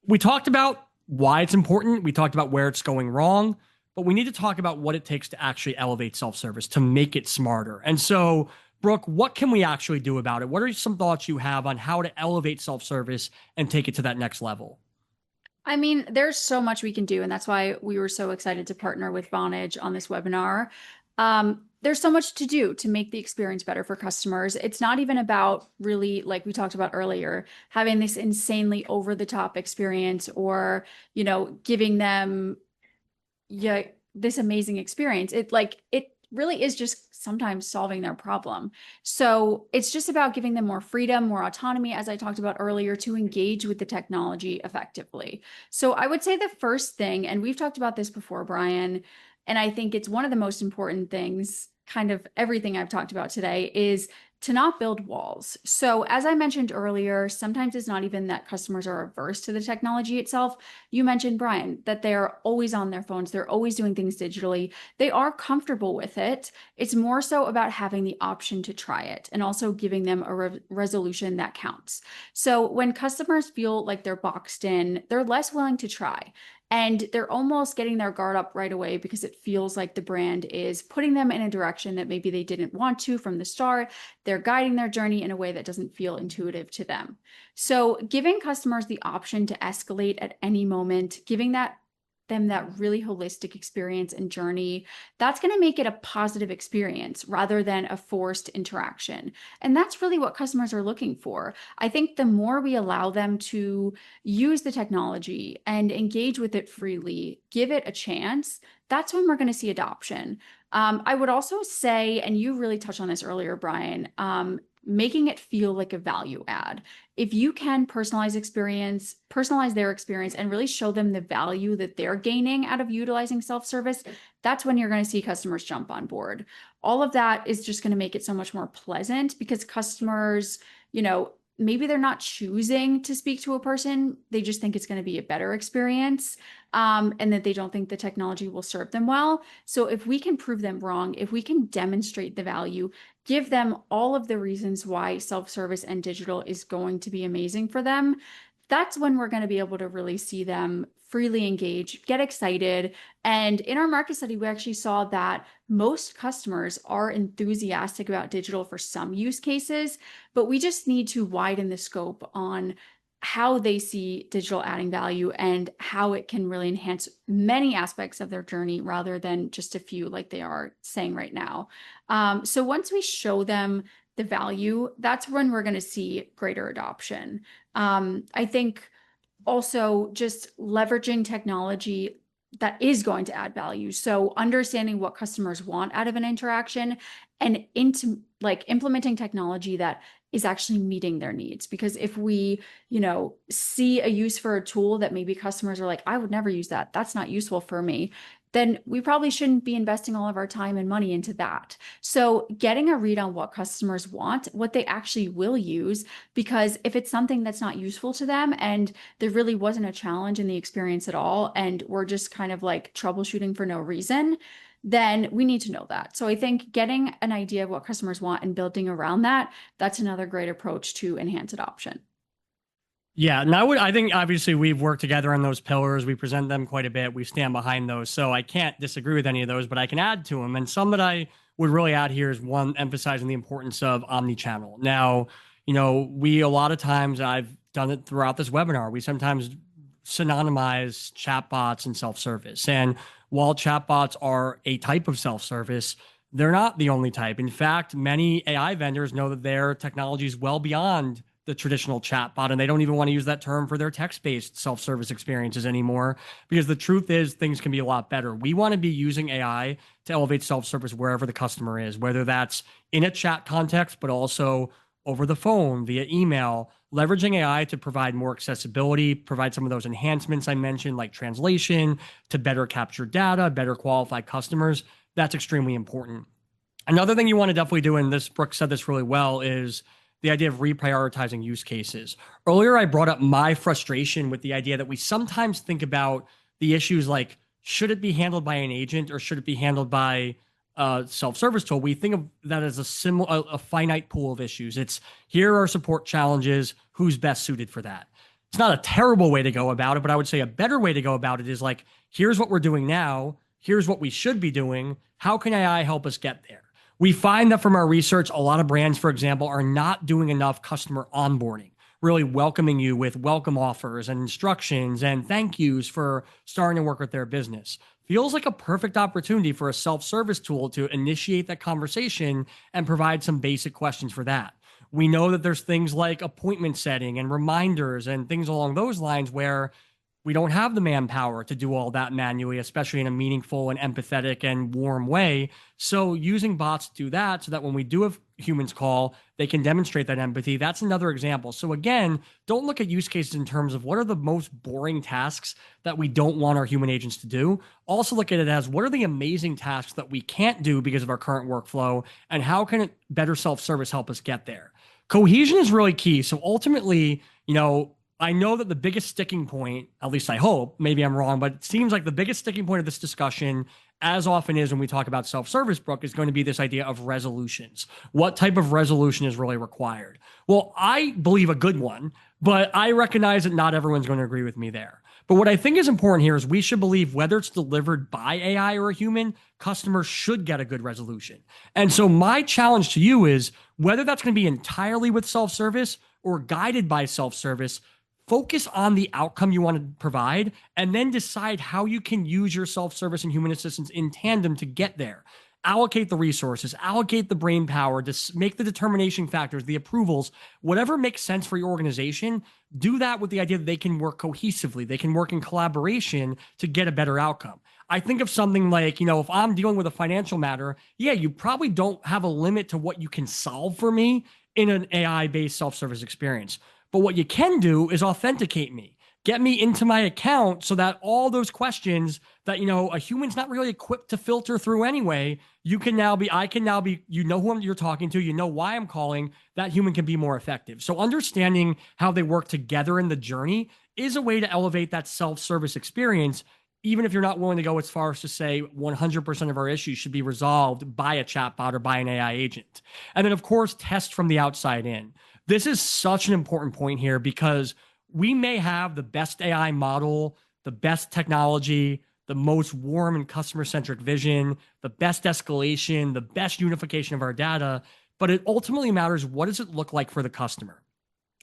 Speaker 1: we talked about why it's important. We talked about where it's going wrong, but we need to talk about what it takes to actually elevate self-service, to make it smarter. And so, Brooke, what can we actually do about it? What are some thoughts you have on how to elevate self-service and take it to that next level?
Speaker 2: I mean, there's so much we can do, and that's why we were so excited to partner with Vonage on this webinar. There's so much to do to make the experience better for customers. It's not even about really, like we talked about earlier, having this insanely over-the-top experience or, giving them this amazing experience. It really is just sometimes solving their problem. So it's just about giving them more freedom, more autonomy, as I talked about earlier, to engage with the technology effectively. So I would say the first thing, and we've talked about this before, Brian, and I think it's one of the most important things, kind of everything I've talked about today, is to not build walls. So as I mentioned earlier, sometimes it's not even that customers are averse to the technology itself. You mentioned, Brian, that they're always on their phones. They're always doing things digitally. They are comfortable with it. It's more so about having the option to try it and also giving them a resolution that counts. So when customers feel like they're boxed in, they're less willing to try. And they're almost getting their guard up right away because it feels like the brand is putting them in a direction that maybe they didn't want to from the start. They're guiding their journey in a way that doesn't feel intuitive to them. So giving customers the option to escalate at any moment, giving them that really holistic experience and journey, that's going to make it a positive experience rather than a forced interaction. And that's really what customers are looking for. I think the more we allow them to use the technology and engage with it freely, give it a chance, that's when we're going to see adoption. I would also say, and you really touched on this earlier, Brian, making it feel like a value add. If you can personalize their experience and really show them the value that they're gaining out of utilizing self-service, that's when you're going to see customers jump on board. All of that is just going to make it so much more pleasant because customers, maybe they're not choosing to speak to a person. They just think it's going to be a better experience, and that they don't think the technology will serve them well. So if we can prove them wrong, if we can demonstrate the value, give them all of the reasons why self-service and digital is going to be amazing for them, that's when we're going to be able to really see them freely engage, get excited. And in our market study, we actually saw that most customers are enthusiastic about digital for some use cases, but we just need to widen the scope on how they see digital adding value and how it can really enhance many aspects of their journey rather than just a few like they are saying right now. So once we show them the value, that's when we're going to see greater adoption. I think also just leveraging technology that is going to add value. So understanding what customers want out of an interaction and implementing technology that is actually meeting their needs. Because if we, see a use for a tool that maybe customers are like, I would never use that, that's not useful for me, then we probably shouldn't be investing all of our time and money into that. So getting a read on what customers want, what they actually will use, because if it's something that's not useful to them and there really wasn't a challenge in the experience at all, and we're just kind of like troubleshooting for no reason, then we need to know that. So I think getting an idea of what customers want and building around that, that's another great approach to enhance adoption.
Speaker 1: Yeah, and I think obviously we've worked together on those pillars. We present them quite a bit. We stand behind those. So I can't disagree with any of those, but I can add to them. And some that I would really add here is one, emphasizing the importance of omni-channel. Now, a lot of times, I've done it throughout this webinar, we sometimes synonymize chatbots and self-service. And while chatbots are a type of self-service, they're not the only type. In fact, many AI vendors know that their technology is well beyond the traditional chatbot, and they don't even want to use that term for their text-based self-service experiences anymore, because the truth is things can be a lot better. We want to be using AI to elevate self-service wherever the customer is, whether that's in a chat context, but also over the phone, via email, leveraging AI to provide more accessibility, provide some of those enhancements I mentioned, like translation, to better capture data, better qualify customers. That's extremely important. Another thing you want to definitely do, and this Brooke said this really well, is the idea of reprioritizing use cases. Earlier, I brought up my frustration with the idea that we sometimes think about the issues like, should it be handled by an agent or should it be handled by a self-service tool? We think of that as a finite pool of issues. It's, here are support challenges, who's best suited for that? It's not a terrible way to go about it, but I would say a better way to go about it is like, here's what we're doing now, here's what we should be doing, how can AI help us get there? We find that from our research, a lot of brands, for example, are not doing enough customer onboarding, really welcoming you with welcome offers and instructions and thank yous for starting to work with their business. Feels like a perfect opportunity for a self-service tool to initiate that conversation and provide some basic questions for that. We know that there's things like appointment setting and reminders and things along those lines where we don't have the manpower to do all that manually, especially in a meaningful and empathetic and warm way. So using bots to do that so that when we do have humans call, they can demonstrate that empathy. That's another example. So again, don't look at use cases in terms of what are the most boring tasks that we don't want our human agents to do. Also look at it as, what are the amazing tasks that we can't do because of our current workflow, and how can better self-service help us get there? Cohesion is really key. So ultimately, I know that the biggest sticking point, at least I hope, maybe I'm wrong, but it seems like the biggest sticking point of this discussion, as often is when we talk about self-service, Brooke, is going to be this idea of resolutions. What type of resolution is really required? Well, I believe a good one, but I recognize that not everyone's going to agree with me there. But what I think is important here is we should believe whether it's delivered by AI or a human, customers should get a good resolution. And so my challenge to you is, whether that's going to be entirely with self-service or guided by self-service, focus on the outcome you want to provide, and then decide how you can use your self-service and human assistance in tandem to get there. Allocate the resources, allocate the brain power to make the determination factors, the approvals, whatever makes sense for your organization. Do that with the idea that they can work cohesively, they can work in collaboration to get a better outcome. I think of something like, if I'm dealing with a financial matter, you probably don't have a limit to what you can solve for me in an AI-based self-service experience. But what you can do is authenticate me, get me into my account so that all those questions that, a human's not really equipped to filter through anyway, I can now be, who you're talking to, why I'm calling, that human can be more effective. So understanding how they work together in the journey is a way to elevate that self-service experience, even if you're not willing to go as far as to say 100% of our issues should be resolved by a chatbot or by an AI agent. And then, of course, test from the outside in. This is such an important point here, because we may have the best AI model, the best technology, the most warm and customer-centric vision, the best escalation, the best unification of our data, but it ultimately matters, what does it look like for the customer?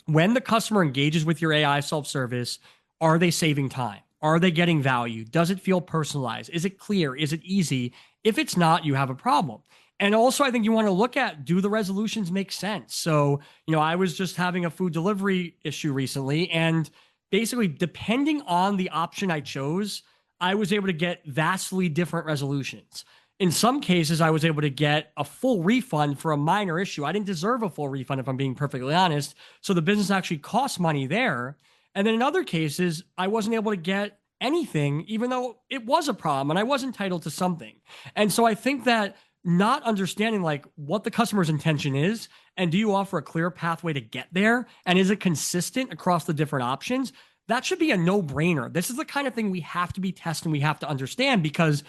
Speaker 1: When the customer engages with your AI self-service, are they saving time? Are they getting value? Does it feel personalized? Is it clear? Is it easy? If it's not, you have a problem. And also, I think you want to look at, do the resolutions make sense? So, I was just having a food delivery issue recently, and basically, depending on the option I chose, I was able to get vastly different resolutions. In some cases, I was able to get a full refund for a minor issue. I didn't deserve a full refund, if I'm being perfectly honest. So the business actually cost money there. And then in other cases, I wasn't able to get anything, even though it was a problem and I was entitled to something. And so I think that not understanding what the customer's intention is, and do you offer a clear pathway to get there, and is it consistent across the different options, that should be a no-brainer. This is the kind of thing we have to be testing, we have to understand, because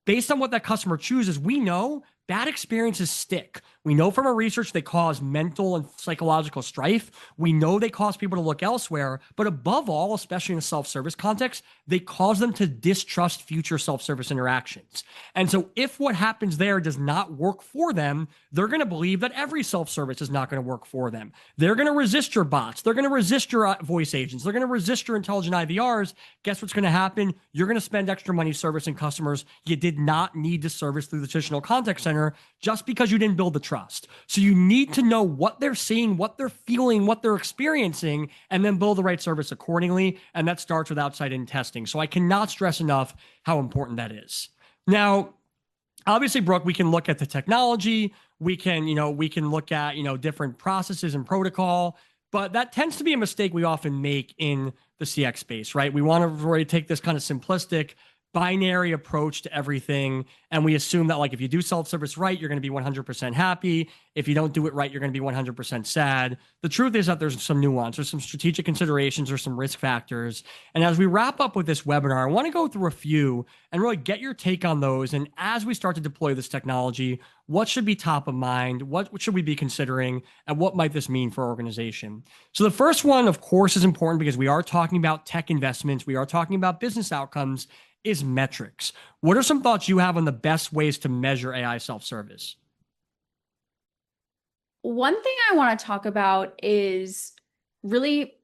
Speaker 1: based on what that customer chooses, we know bad experiences stick. We know from our research they cause mental and psychological strife. We know they cause people to look elsewhere. But above all, especially in a self-service context, they cause them to distrust future self-service interactions. And so if what happens there does not work for them, they're going to believe that every self-service is not going to work for them. They're going to resist your bots. They're going to resist your voice agents. They're going to resist your intelligent IVRs. Guess what's going to happen? You're going to spend extra money servicing customers you did not need to service through the traditional contact center, center just because you didn't build the trust. So you need to know what they're seeing, what they're feeling, what they're experiencing, and then build the right service accordingly. And that starts with outside-in testing. So I cannot stress enough how important that is. Now, obviously, Brooke, we can look at the technology. We can look at, different processes and protocol, but that tends to be a mistake we often make in the CX space, right? We want to really take this kind of simplistic binary approach to everything. And we assume that, like, if you do self-service right, you're going to be 100% happy. If you don't do it right, you're going to be 100% sad. The truth is that there's some nuance, there's some strategic considerations, there's some risk factors. And as we wrap up with this webinar, I want to go through a few and really get your take on those. And as we start to deploy this technology, what should be top of mind? What should we be considering? And what might this mean for our organization? So the first one, of course, is important because we are talking about tech investments. We are talking about business outcomes, is metrics. What are some thoughts you have on the best ways to measure AI self-service?
Speaker 2: One thing I want to talk about is really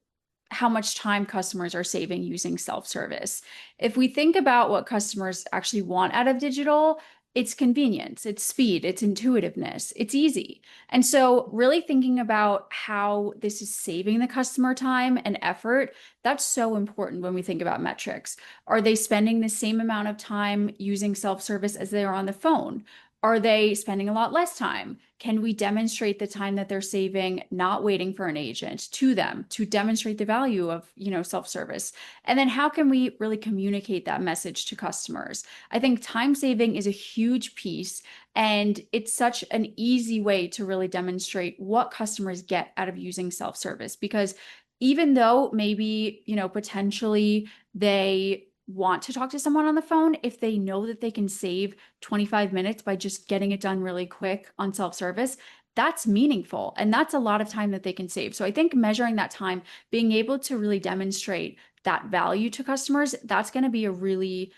Speaker 2: how much time customers are saving using self-service. If we think about what customers actually want out of digital, it's convenience, it's speed, it's intuitiveness, it's easy. And so really thinking about how this is saving the customer time and effort, that's so important when we think about metrics. Are they spending the same amount of time using self-service as they are on the phone? Are they spending a lot less time? Can we demonstrate the time that they're saving not waiting for an agent to them to demonstrate the value of, self-service? And then how can we really communicate that message to customers? I think time saving is a huge piece, and it's such an easy way to really demonstrate what customers get out of using self-service, because even though maybe, potentially they want to talk to someone on the phone, if they know that they can save 25 minutes by just getting it done really quick on self-service, that's meaningful. And that's a lot of time that they can save. So I think measuring that time, being able to really demonstrate that value to customers, that's going to be a really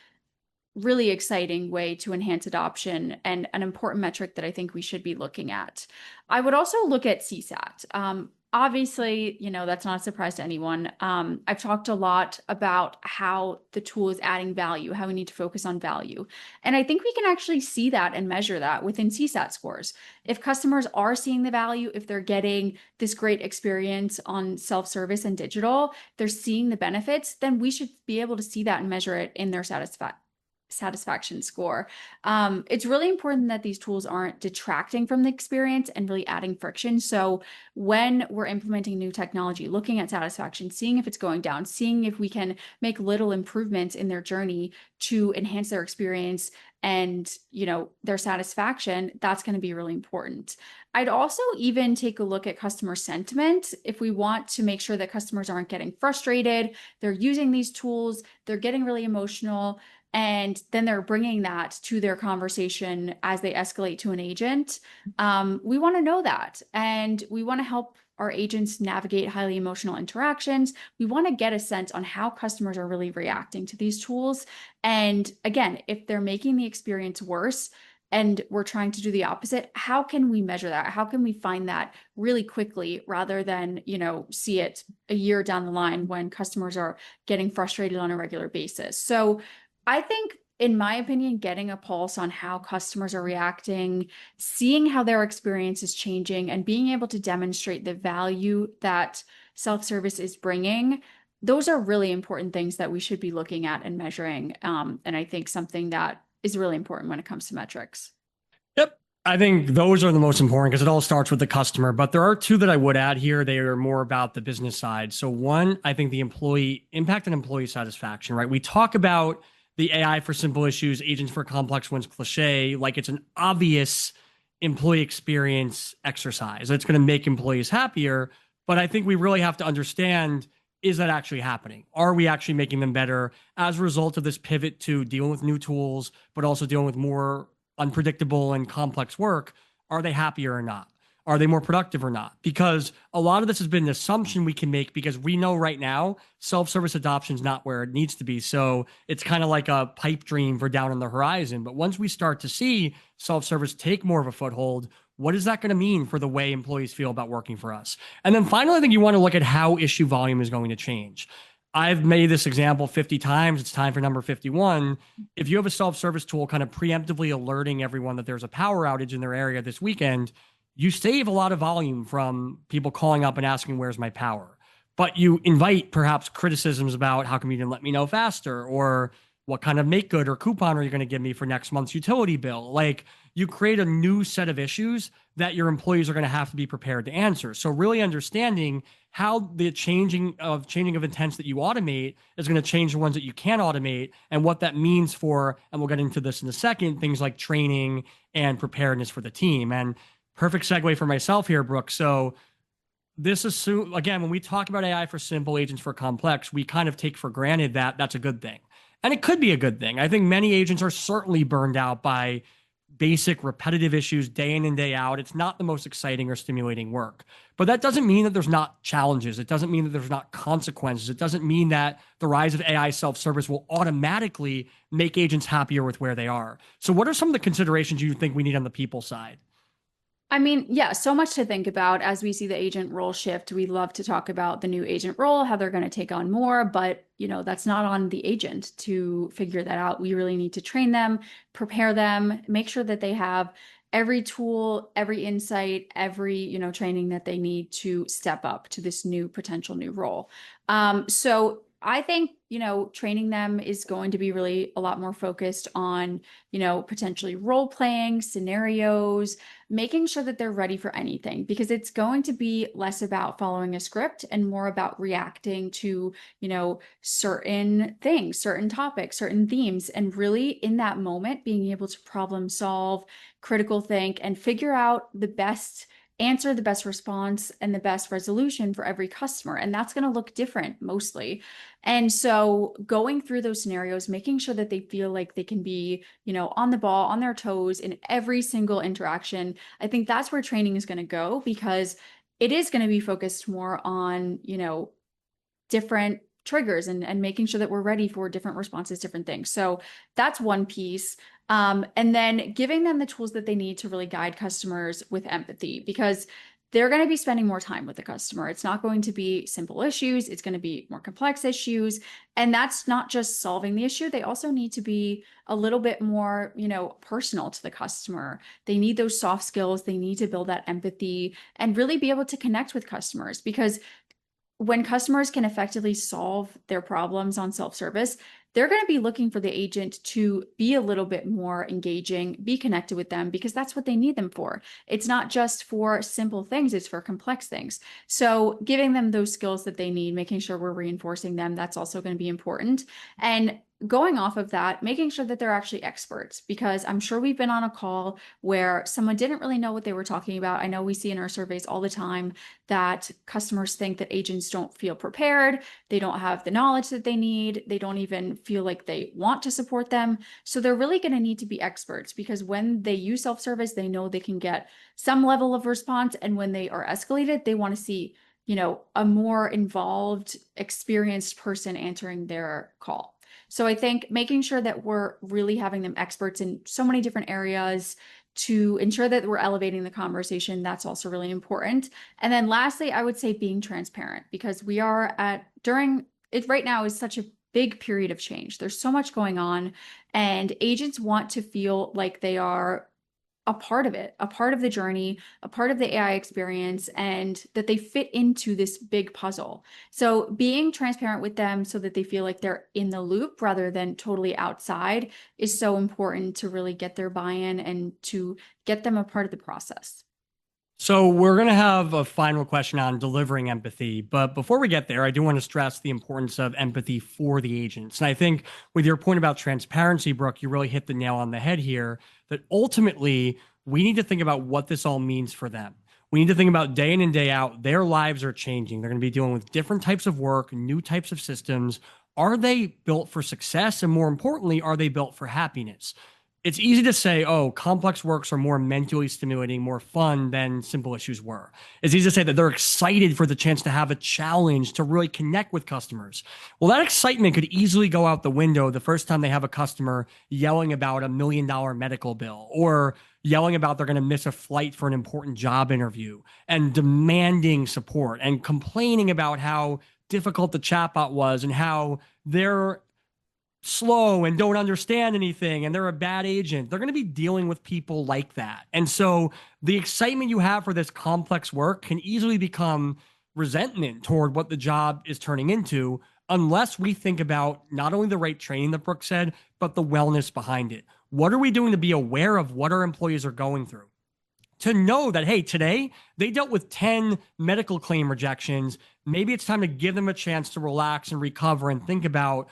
Speaker 2: exciting way to enhance adoption and an important metric that I think we should be looking at. I would also look at CSAT. Obviously, that's not a surprise to anyone. I've talked a lot about how the tool is adding value, how we need to focus on value. And I think we can actually see that and measure that within CSAT scores. If customers are seeing the value, if they're getting this great experience on self-service and digital, they're seeing the benefits, then we should be able to see that and measure it in their satisfaction score. It's really important that these tools aren't detracting from the experience and really adding friction. So when we're implementing new technology, looking at satisfaction, seeing if it's going down, seeing if we can make little improvements in their journey to enhance their experience and, their satisfaction, that's going to be really important. I'd also even take a look at customer sentiment. If we want to make sure that customers aren't getting frustrated, they're using these tools, they're getting really emotional, and then they're bringing that to their conversation as they escalate to an agent. We want to know that. And we want to help our agents navigate highly emotional interactions. We want to get a sense on how customers are really reacting to these tools. And again, if they're making the experience worse and we're trying to do the opposite, how can we measure that? How can we find that really quickly rather than, see it a year down the line when customers are getting frustrated on a regular basis? So I think, in my opinion, getting a pulse on how customers are reacting, seeing how their experience is changing, and being able to demonstrate the value that self-service is bringing, those are really important things that we should be looking at and measuring. And I think something that is really important when it comes to metrics.
Speaker 1: Yep. I think those are the most important because it all starts with the customer. But there are two that I would add here. They are more about the business side. So one, I think the employee impact and employee satisfaction, right? We talk about the AI for simple issues, agents for complex ones cliche, like it's an obvious employee experience exercise. It's going to make employees happier. But I think we really have to understand, is that actually happening? Are we actually making them better as a result of this pivot to dealing with new tools, but also dealing with more unpredictable and complex work? Are they happier or not? Are they more productive or not? Because a lot of this has been an assumption we can make because we know right now self-service adoption is not where it needs to be. So it's kind of like a pipe dream for down on the horizon. But once we start to see self-service take more of a foothold, what is that going to mean for the way employees feel about working for us? And then finally, I think you want to look at how issue volume is going to change. I've made this example 50 times. It's time for number 51. If you have a self-service tool kind of preemptively alerting everyone that there's a power outage in their area this weekend, you save a lot of volume from people calling up and asking, where's my power? But you invite perhaps criticisms about how come you didn't let me know faster, or what kind of make good or coupon are you going to give me for next month's utility bill? Like, you create a new set of issues that your employees are going to have to be prepared to answer. So really understanding how the changing of intents that you automate is going to change the ones that you can't automate, and what that means for, and we'll get into this in a second, things like training and preparedness for the team. And perfect segue for myself here, Brooke. So this is, again, when we talk about AI for simple, agents for complex, we kind of take for granted that that's a good thing. And it could be a good thing. I think many agents are certainly burned out by basic repetitive issues day in and day out. It's not the most exciting or stimulating work. But that doesn't mean that there's not challenges. It doesn't mean that there's not consequences. It doesn't mean that the rise of AI self-service will automatically make agents happier with where they are. So what are some of the considerations you think we need on the people side?
Speaker 2: I mean, yeah, so much to think about as we see the agent role shift. We love to talk about the new agent role, how they're going to take on more, but that's not on the agent to figure that out. We really need to train them, prepare them, make sure that they have every tool, every insight, every, training that they need to step up to this new potential new role. So I think, training them is going to be really a lot more focused on, potentially role playing scenarios, making sure that they're ready for anything, because it's going to be less about following a script and more about reacting to, certain things, certain topics, certain themes, and really in that moment being able to problem solve, critical think, and figure out the best answer, the best response, and the best resolution for every customer. And that's going to look different mostly. And so going through those scenarios, making sure that they feel like they can be, on the ball, on their toes in every single interaction. I think that's where training is going to go, because it is going to be focused more on, different triggers and making sure that we're ready for different responses, different things. So that's one piece. And then giving them the tools that they need to really guide customers with empathy, because they're going to be spending more time with the customer. It's not going to be simple issues. It's going to be more complex issues. And that's not just solving the issue. They also need to be a little bit more, personal to the customer. They need those soft skills. They need to build that empathy and really be able to connect with customers, because when customers can effectively solve their problems on self-service, they're going to be looking for the agent to be a little bit more engaging, be connected with them, because that's what they need them for. It's not just for simple things, it's for complex things. So giving them those skills that they need, making sure we're reinforcing them, that's also going to be important. And going off of that, making sure that they're actually experts, because I'm sure we've been on a call where someone didn't really know what they were talking about. I know we see in our surveys all the time that customers think that agents don't feel prepared. They don't have the knowledge that they need. They don't even feel like they want to support them. So they're really going to need to be experts, because when they use self-service, they know they can get some level of response. And when they are escalated, they want to see, a more involved, experienced person answering their call. So I think making sure that we're really having them experts in so many different areas to ensure that we're elevating the conversation, that's also really important. And then lastly, I would say being transparent, because we are during it right now is such a big period of change. There's so much going on, and agents want to feel like they are a part of it, a part of the journey, a part of the AI experience, and that they fit into this big puzzle. So being transparent with them so that they feel like they're in the loop rather than totally outside is so important to really get their buy-in and to get them a part of the process.
Speaker 1: So we're going to have a final question on delivering empathy. But before we get there, I do want to stress the importance of empathy for the agents. And I think with your point about transparency, Brooke, you really hit the nail on the head here, that ultimately we need to think about what this all means for them. We need to think about day in and day out, their lives are changing. They're going to be dealing with different types of work, new types of systems. Are they built for success? And more importantly, are they built for happiness? It's easy to say, oh, complex works are more mentally stimulating, more fun than simple issues were. It's easy to say that they're excited for the chance to have a challenge to really connect with customers. Well, that excitement could easily go out the window the first time they have a customer yelling about $1 million medical bill, or yelling about they're going to miss a flight for an important job interview, and demanding support and complaining about how difficult the chatbot was and how they're slow and don't understand anything and they're a bad agent. They're going to be dealing with people like that. And so the excitement you have for this complex work can easily become resentment toward what the job is turning into unless we think about not only the right training that Brooke said, but the wellness behind it. What are we doing to be aware of what our employees are going through? To know that, hey, today they dealt with 10 medical claim rejections. Maybe it's time to give them a chance to relax and recover and think about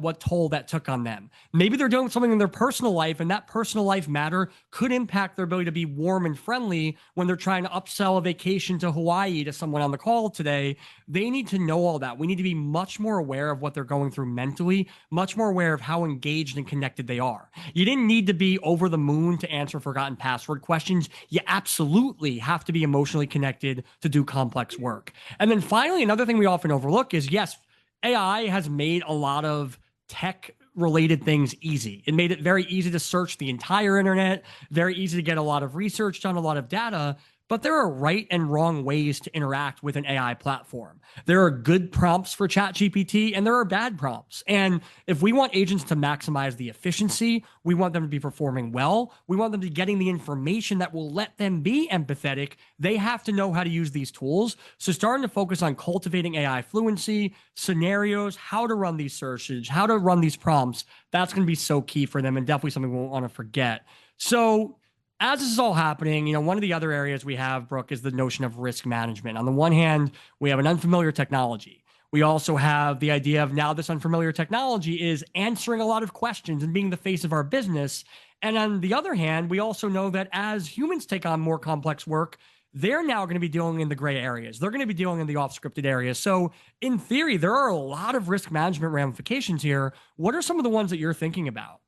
Speaker 1: what toll that took on them. Maybe they're doing something in their personal life, and that personal life matter could impact their ability to be warm and friendly when they're trying to upsell a vacation to Hawaii to someone on the call today. They need to know all that. We need to be much more aware of what they're going through mentally, much more aware of how engaged and connected they are. You didn't need to be over the moon to answer forgotten password questions. You absolutely have to be emotionally connected to do complex work. And then finally, another thing we often overlook is, yes, AI has made a lot of tech related things easy. It made it very easy to search the entire internet, very easy to get a lot of research done, a lot of data. But there are right and wrong ways to interact with an AI platform. There are good prompts for ChatGPT and there are bad prompts. And if we want agents to maximize the efficiency, we want them to be performing well, we want them to be getting the information that will let them be empathetic, they have to know how to use these tools. So starting to focus on cultivating AI fluency, scenarios, how to run these searches, how to run these prompts, that's going to be so key for them and definitely something we won't want to forget. So as this is all happening, one of the other areas we have, Brooke, is the notion of risk management. On the one hand, we have an unfamiliar technology. We also have the idea of now this unfamiliar technology is answering a lot of questions and being the face of our business. And on the other hand, we also know that as humans take on more complex work, they're now going to be dealing in the gray areas. They're going to be dealing in the off-scripted areas. So in theory, there are a lot of risk management ramifications here. What are some of the ones that you're thinking about?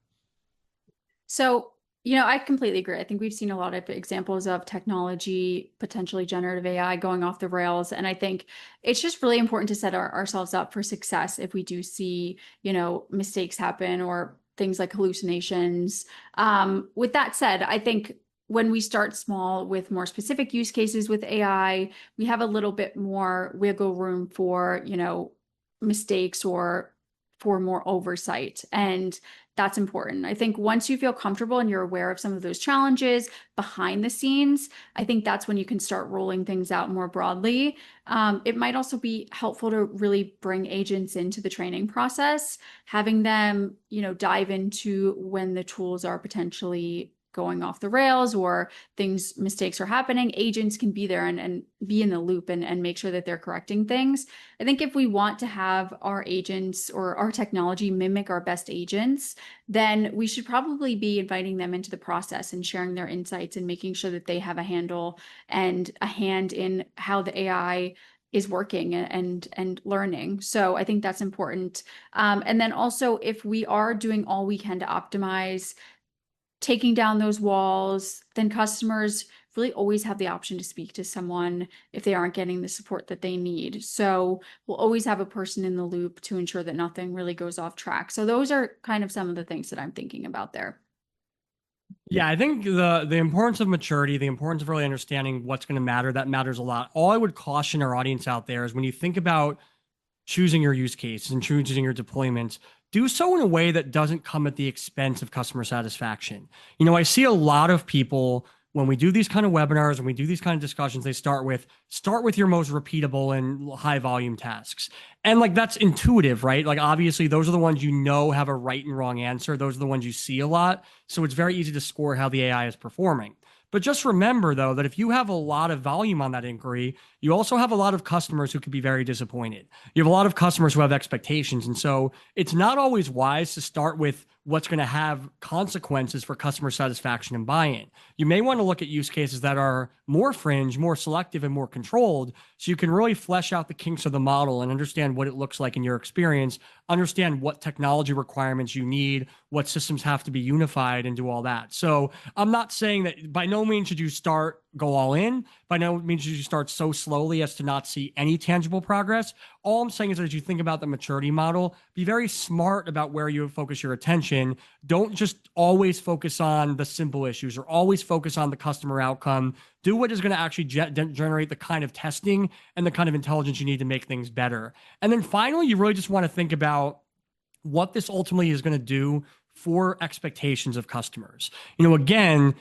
Speaker 2: So, I completely agree. I think we've seen a lot of examples of technology, potentially generative AI going off the rails. And I think it's just really important to set ourselves up for success if we do see, mistakes happen or things like hallucinations. With that said, I think when we start small with more specific use cases with AI, we have a little bit more wiggle room for, mistakes or for more oversight. And that's important. I think once you feel comfortable and you're aware of some of those challenges behind the scenes, I think that's when you can start rolling things out more broadly. It might also be helpful to really bring agents into the training process, having them, dive into when the tools are potentially going off the rails or mistakes are happening. Agents can be there and be in the loop and make sure that they're correcting things. I think if we want to have our agents or our technology mimic our best agents, then we should probably be inviting them into the process and sharing their insights and making sure that they have a handle and a hand in how the AI is working and learning. So I think that's important. And then also, if we are doing all we can to optimize taking down those walls, then customers really always have the option to speak to someone if they aren't getting the support that they need. So we'll always have a person in the loop to ensure that nothing really goes off track. So those are kind of some of the things that I'm thinking about there.
Speaker 1: Yeah, I think the importance of maturity, the importance of really understanding what's going to matter, that matters a lot. All I would caution our audience out there is when you think about choosing your use case and choosing your deployments, do so in a way that doesn't come at the expense of customer satisfaction. I see a lot of people when we do these kind of webinars, when we do these kind of discussions, they start with your most repeatable and high volume tasks. And like that's intuitive, right? Like obviously those are the ones have a right and wrong answer. Those are the ones you see a lot. So it's very easy to score how the AI is performing. But just remember, though, that if you have a lot of volume on that inquiry, you also have a lot of customers who could be very disappointed. You have a lot of customers who have expectations. And so it's not always wise to start with what's going to have consequences for customer satisfaction and buy-in. You may want to look at use cases that are more fringe, more selective, and more controlled, so you can really flesh out the kinks of the model and understand what it looks like in your experience, understand what technology requirements you need, what systems have to be unified, and do all that. So I'm not saying that by no means should you start go all in, but I know it means you start so slowly as to not see any tangible progress. All I'm saying is, as you think about the maturity model, be very smart about where you focus your attention. Don't just always focus on the simple issues or always focus on the customer outcome. Do what is going to actually generate the kind of testing and the kind of intelligence you need to make things better. And then finally, you really just want to think about what this ultimately is going to do for expectations of customers. Again,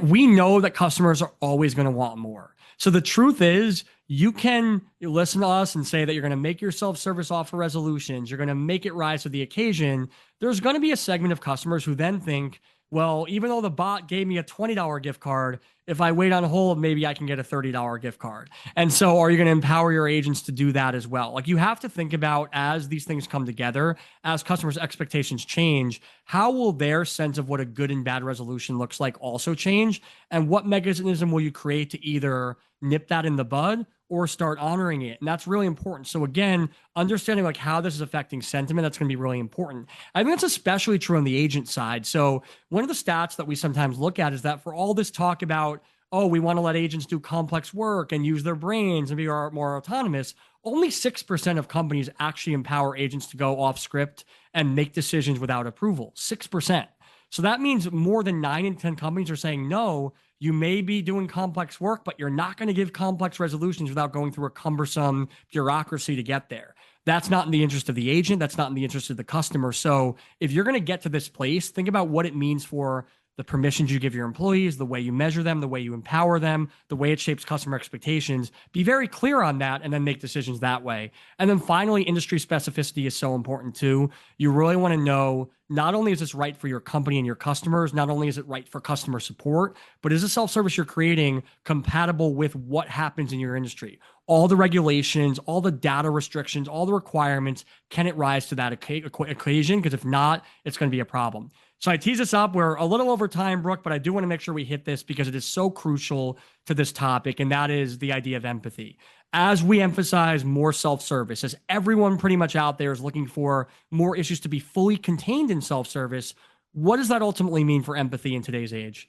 Speaker 1: we know that customers are always going to want more. So the truth is, you can listen to us and say that you're going to make your self-service offer resolutions, you're going to make it rise to the occasion. There's going to be a segment of customers who then think, well, even though the bot gave me a $20 gift card, if I wait on hold, maybe I can get a $30 gift card. And so are you going to empower your agents to do that as well? Like, you have to think about, as these things come together, as customers' expectations change, how will their sense of what a good and bad resolution looks like also change? And what mechanism will you create to either nip that in the bud or start honoring it? And that's really important. So again, understanding like how this is affecting sentiment, that's going to be really important. I think that's especially true on the agent side. So one of the stats that we sometimes look at is that for all this talk about, oh, we want to let agents do complex work and use their brains and be more autonomous, only 6% of companies actually empower agents to go off script and make decisions without approval. 6%. So that means more than 9 in 10 companies are saying, no, you may be doing complex work, but you're not going to give complex resolutions without going through a cumbersome bureaucracy to get there. That's not in the interest of the agent. That's not in the interest of the customer. So if you're going to get to this place, think about what it means for the permissions you give your employees, the way you measure them, the way you empower them, the way it shapes customer expectations. Be very clear on that and then make decisions that way. And then finally, industry specificity is so important too. You really want to know, not only is this right for your company and your customers, not only is it right for customer support, but is the self-service you're creating compatible with what happens in your industry? All the regulations, all the data restrictions, all the requirements, can it rise to that occasion? Because if not, it's going to be a problem. So I tease this up. We're a little over time, Brooke, but I do want to make sure we hit this because it is so crucial to this topic, and that is the idea of empathy. As we emphasize more self-service, as everyone pretty much out there is looking for more issues to be fully contained in self-service, what does that ultimately mean for empathy in today's age?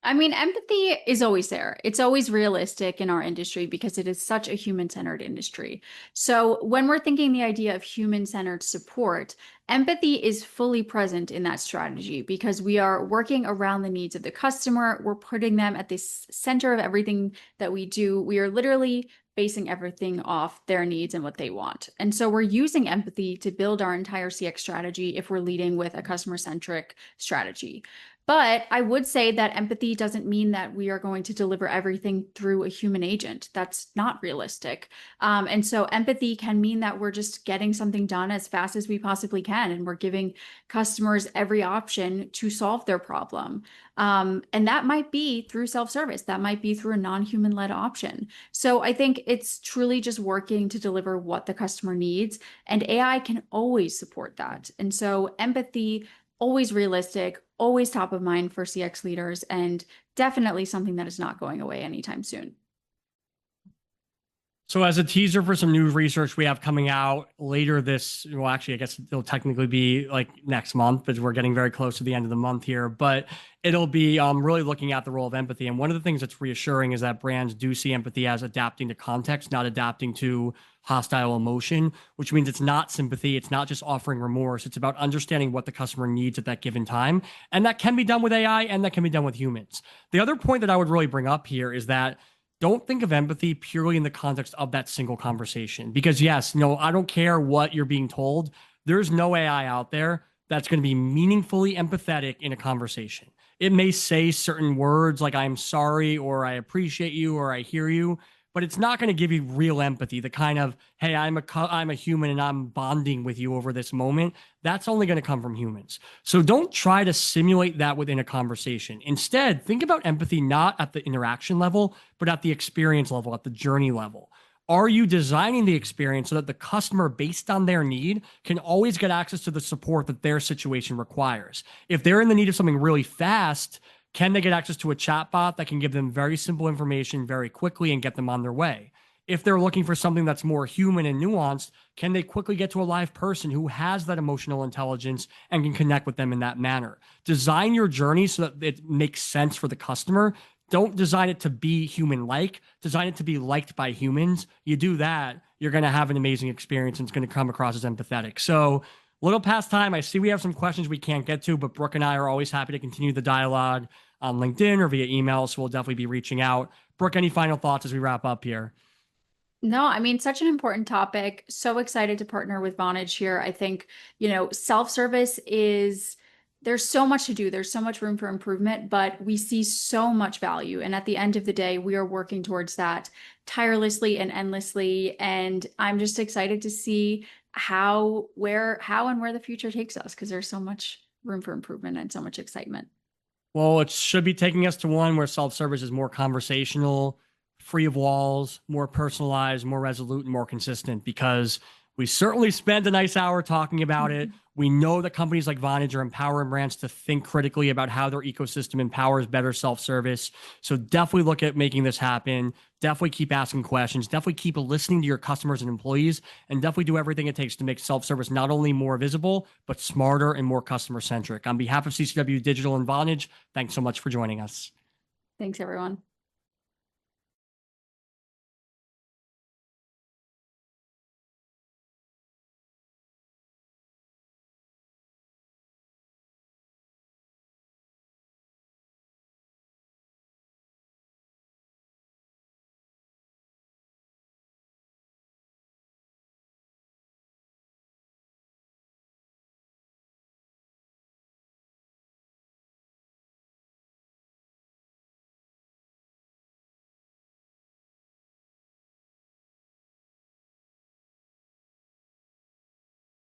Speaker 2: I mean, empathy is always there. It's always realistic in our industry because it is such a human-centered industry. So when we're thinking the idea of human-centered support, empathy is fully present in that strategy because we are working around the needs of the customer. We're putting them at the center of everything that we do. We are literally basing everything off their needs and what they want. And so we're using empathy to build our entire CX strategy if we're leading with a customer-centric strategy. But I would say that empathy doesn't mean that we are going to deliver everything through a human agent. That's not realistic. And so empathy can mean that we're just getting something done as fast as we possibly can. And we're giving customers every option to solve their problem. And that might be through self-service. That might be through a non-human led option. So I think it's truly just working to deliver what the customer needs. And AI can always support that. And so empathy, always realistic, always top of mind for CX leaders, and definitely something that is not going away anytime soon.
Speaker 1: So as a teaser for some new research we have coming out later this, well, actually, I guess it'll technically be like next month, because we're getting very close to the end of the month here, but it'll be really looking at the role of empathy. And one of the things that's reassuring is that brands do see empathy as adapting to context, not adapting to hostile emotion, which means it's not sympathy. It's not just offering remorse. It's about understanding what the customer needs at that given time. And that can be done with AI and that can be done with humans. The other point that I would really bring up here is that don't think of empathy purely in the context of that single conversation. Because yes, no, I don't care what you're being told. There's no AI out there that's going to be meaningfully empathetic in a conversation. It may say certain words like I'm sorry, or I appreciate you, or I hear you, but it's not going to give you real empathy. The kind of, hey, I'm a human and I'm bonding with you over this moment. That's only going to come from humans. So don't try to simulate that within a conversation. Instead, think about empathy not at the interaction level, but at the experience level, at the journey level. Are you designing the experience so that the customer, based on their need, can always get access to the support that their situation requires? If they're in the need of something really fast, can they get access to a chatbot that can give them very simple information very quickly and get them on their way? If they're looking for something that's more human and nuanced, can they quickly get to a live person who has that emotional intelligence and can connect with them in that manner? Design your journey so that it makes sense for the customer. Don't design it to be human-like. Design it to be liked by humans. You do that, you're going to have an amazing experience, and it's going to come across as empathetic. So, little past time. I see we have some questions we can't get to, but Brooke and I are always happy to continue the dialogue on LinkedIn or via email. So we'll definitely be reaching out. Brooke, any final thoughts as we wrap up here?
Speaker 2: No, I mean, such an important topic. So excited to partner with Vonage here. I think, self-service is, there's so much to do. There's so much room for improvement, but we see so much value. And at the end of the day, we are working towards that tirelessly and endlessly. And I'm just excited to see how and where the future takes us, because there's so much room for improvement and so much excitement.
Speaker 1: Well, it should be taking us to one where self-service is more conversational, free of walls, more personalized, more resolute, and more consistent, because we certainly spent a nice hour talking about it. We know that companies like Vonage are empowering brands to think critically about how their ecosystem empowers better self-service. So definitely look at making this happen. Definitely keep asking questions. Definitely keep listening to your customers and employees, and definitely do everything it takes to make self-service not only more visible, but smarter and more customer-centric. On behalf of CCW Digital and Vonage, thanks so much for joining us.
Speaker 2: Thanks, everyone.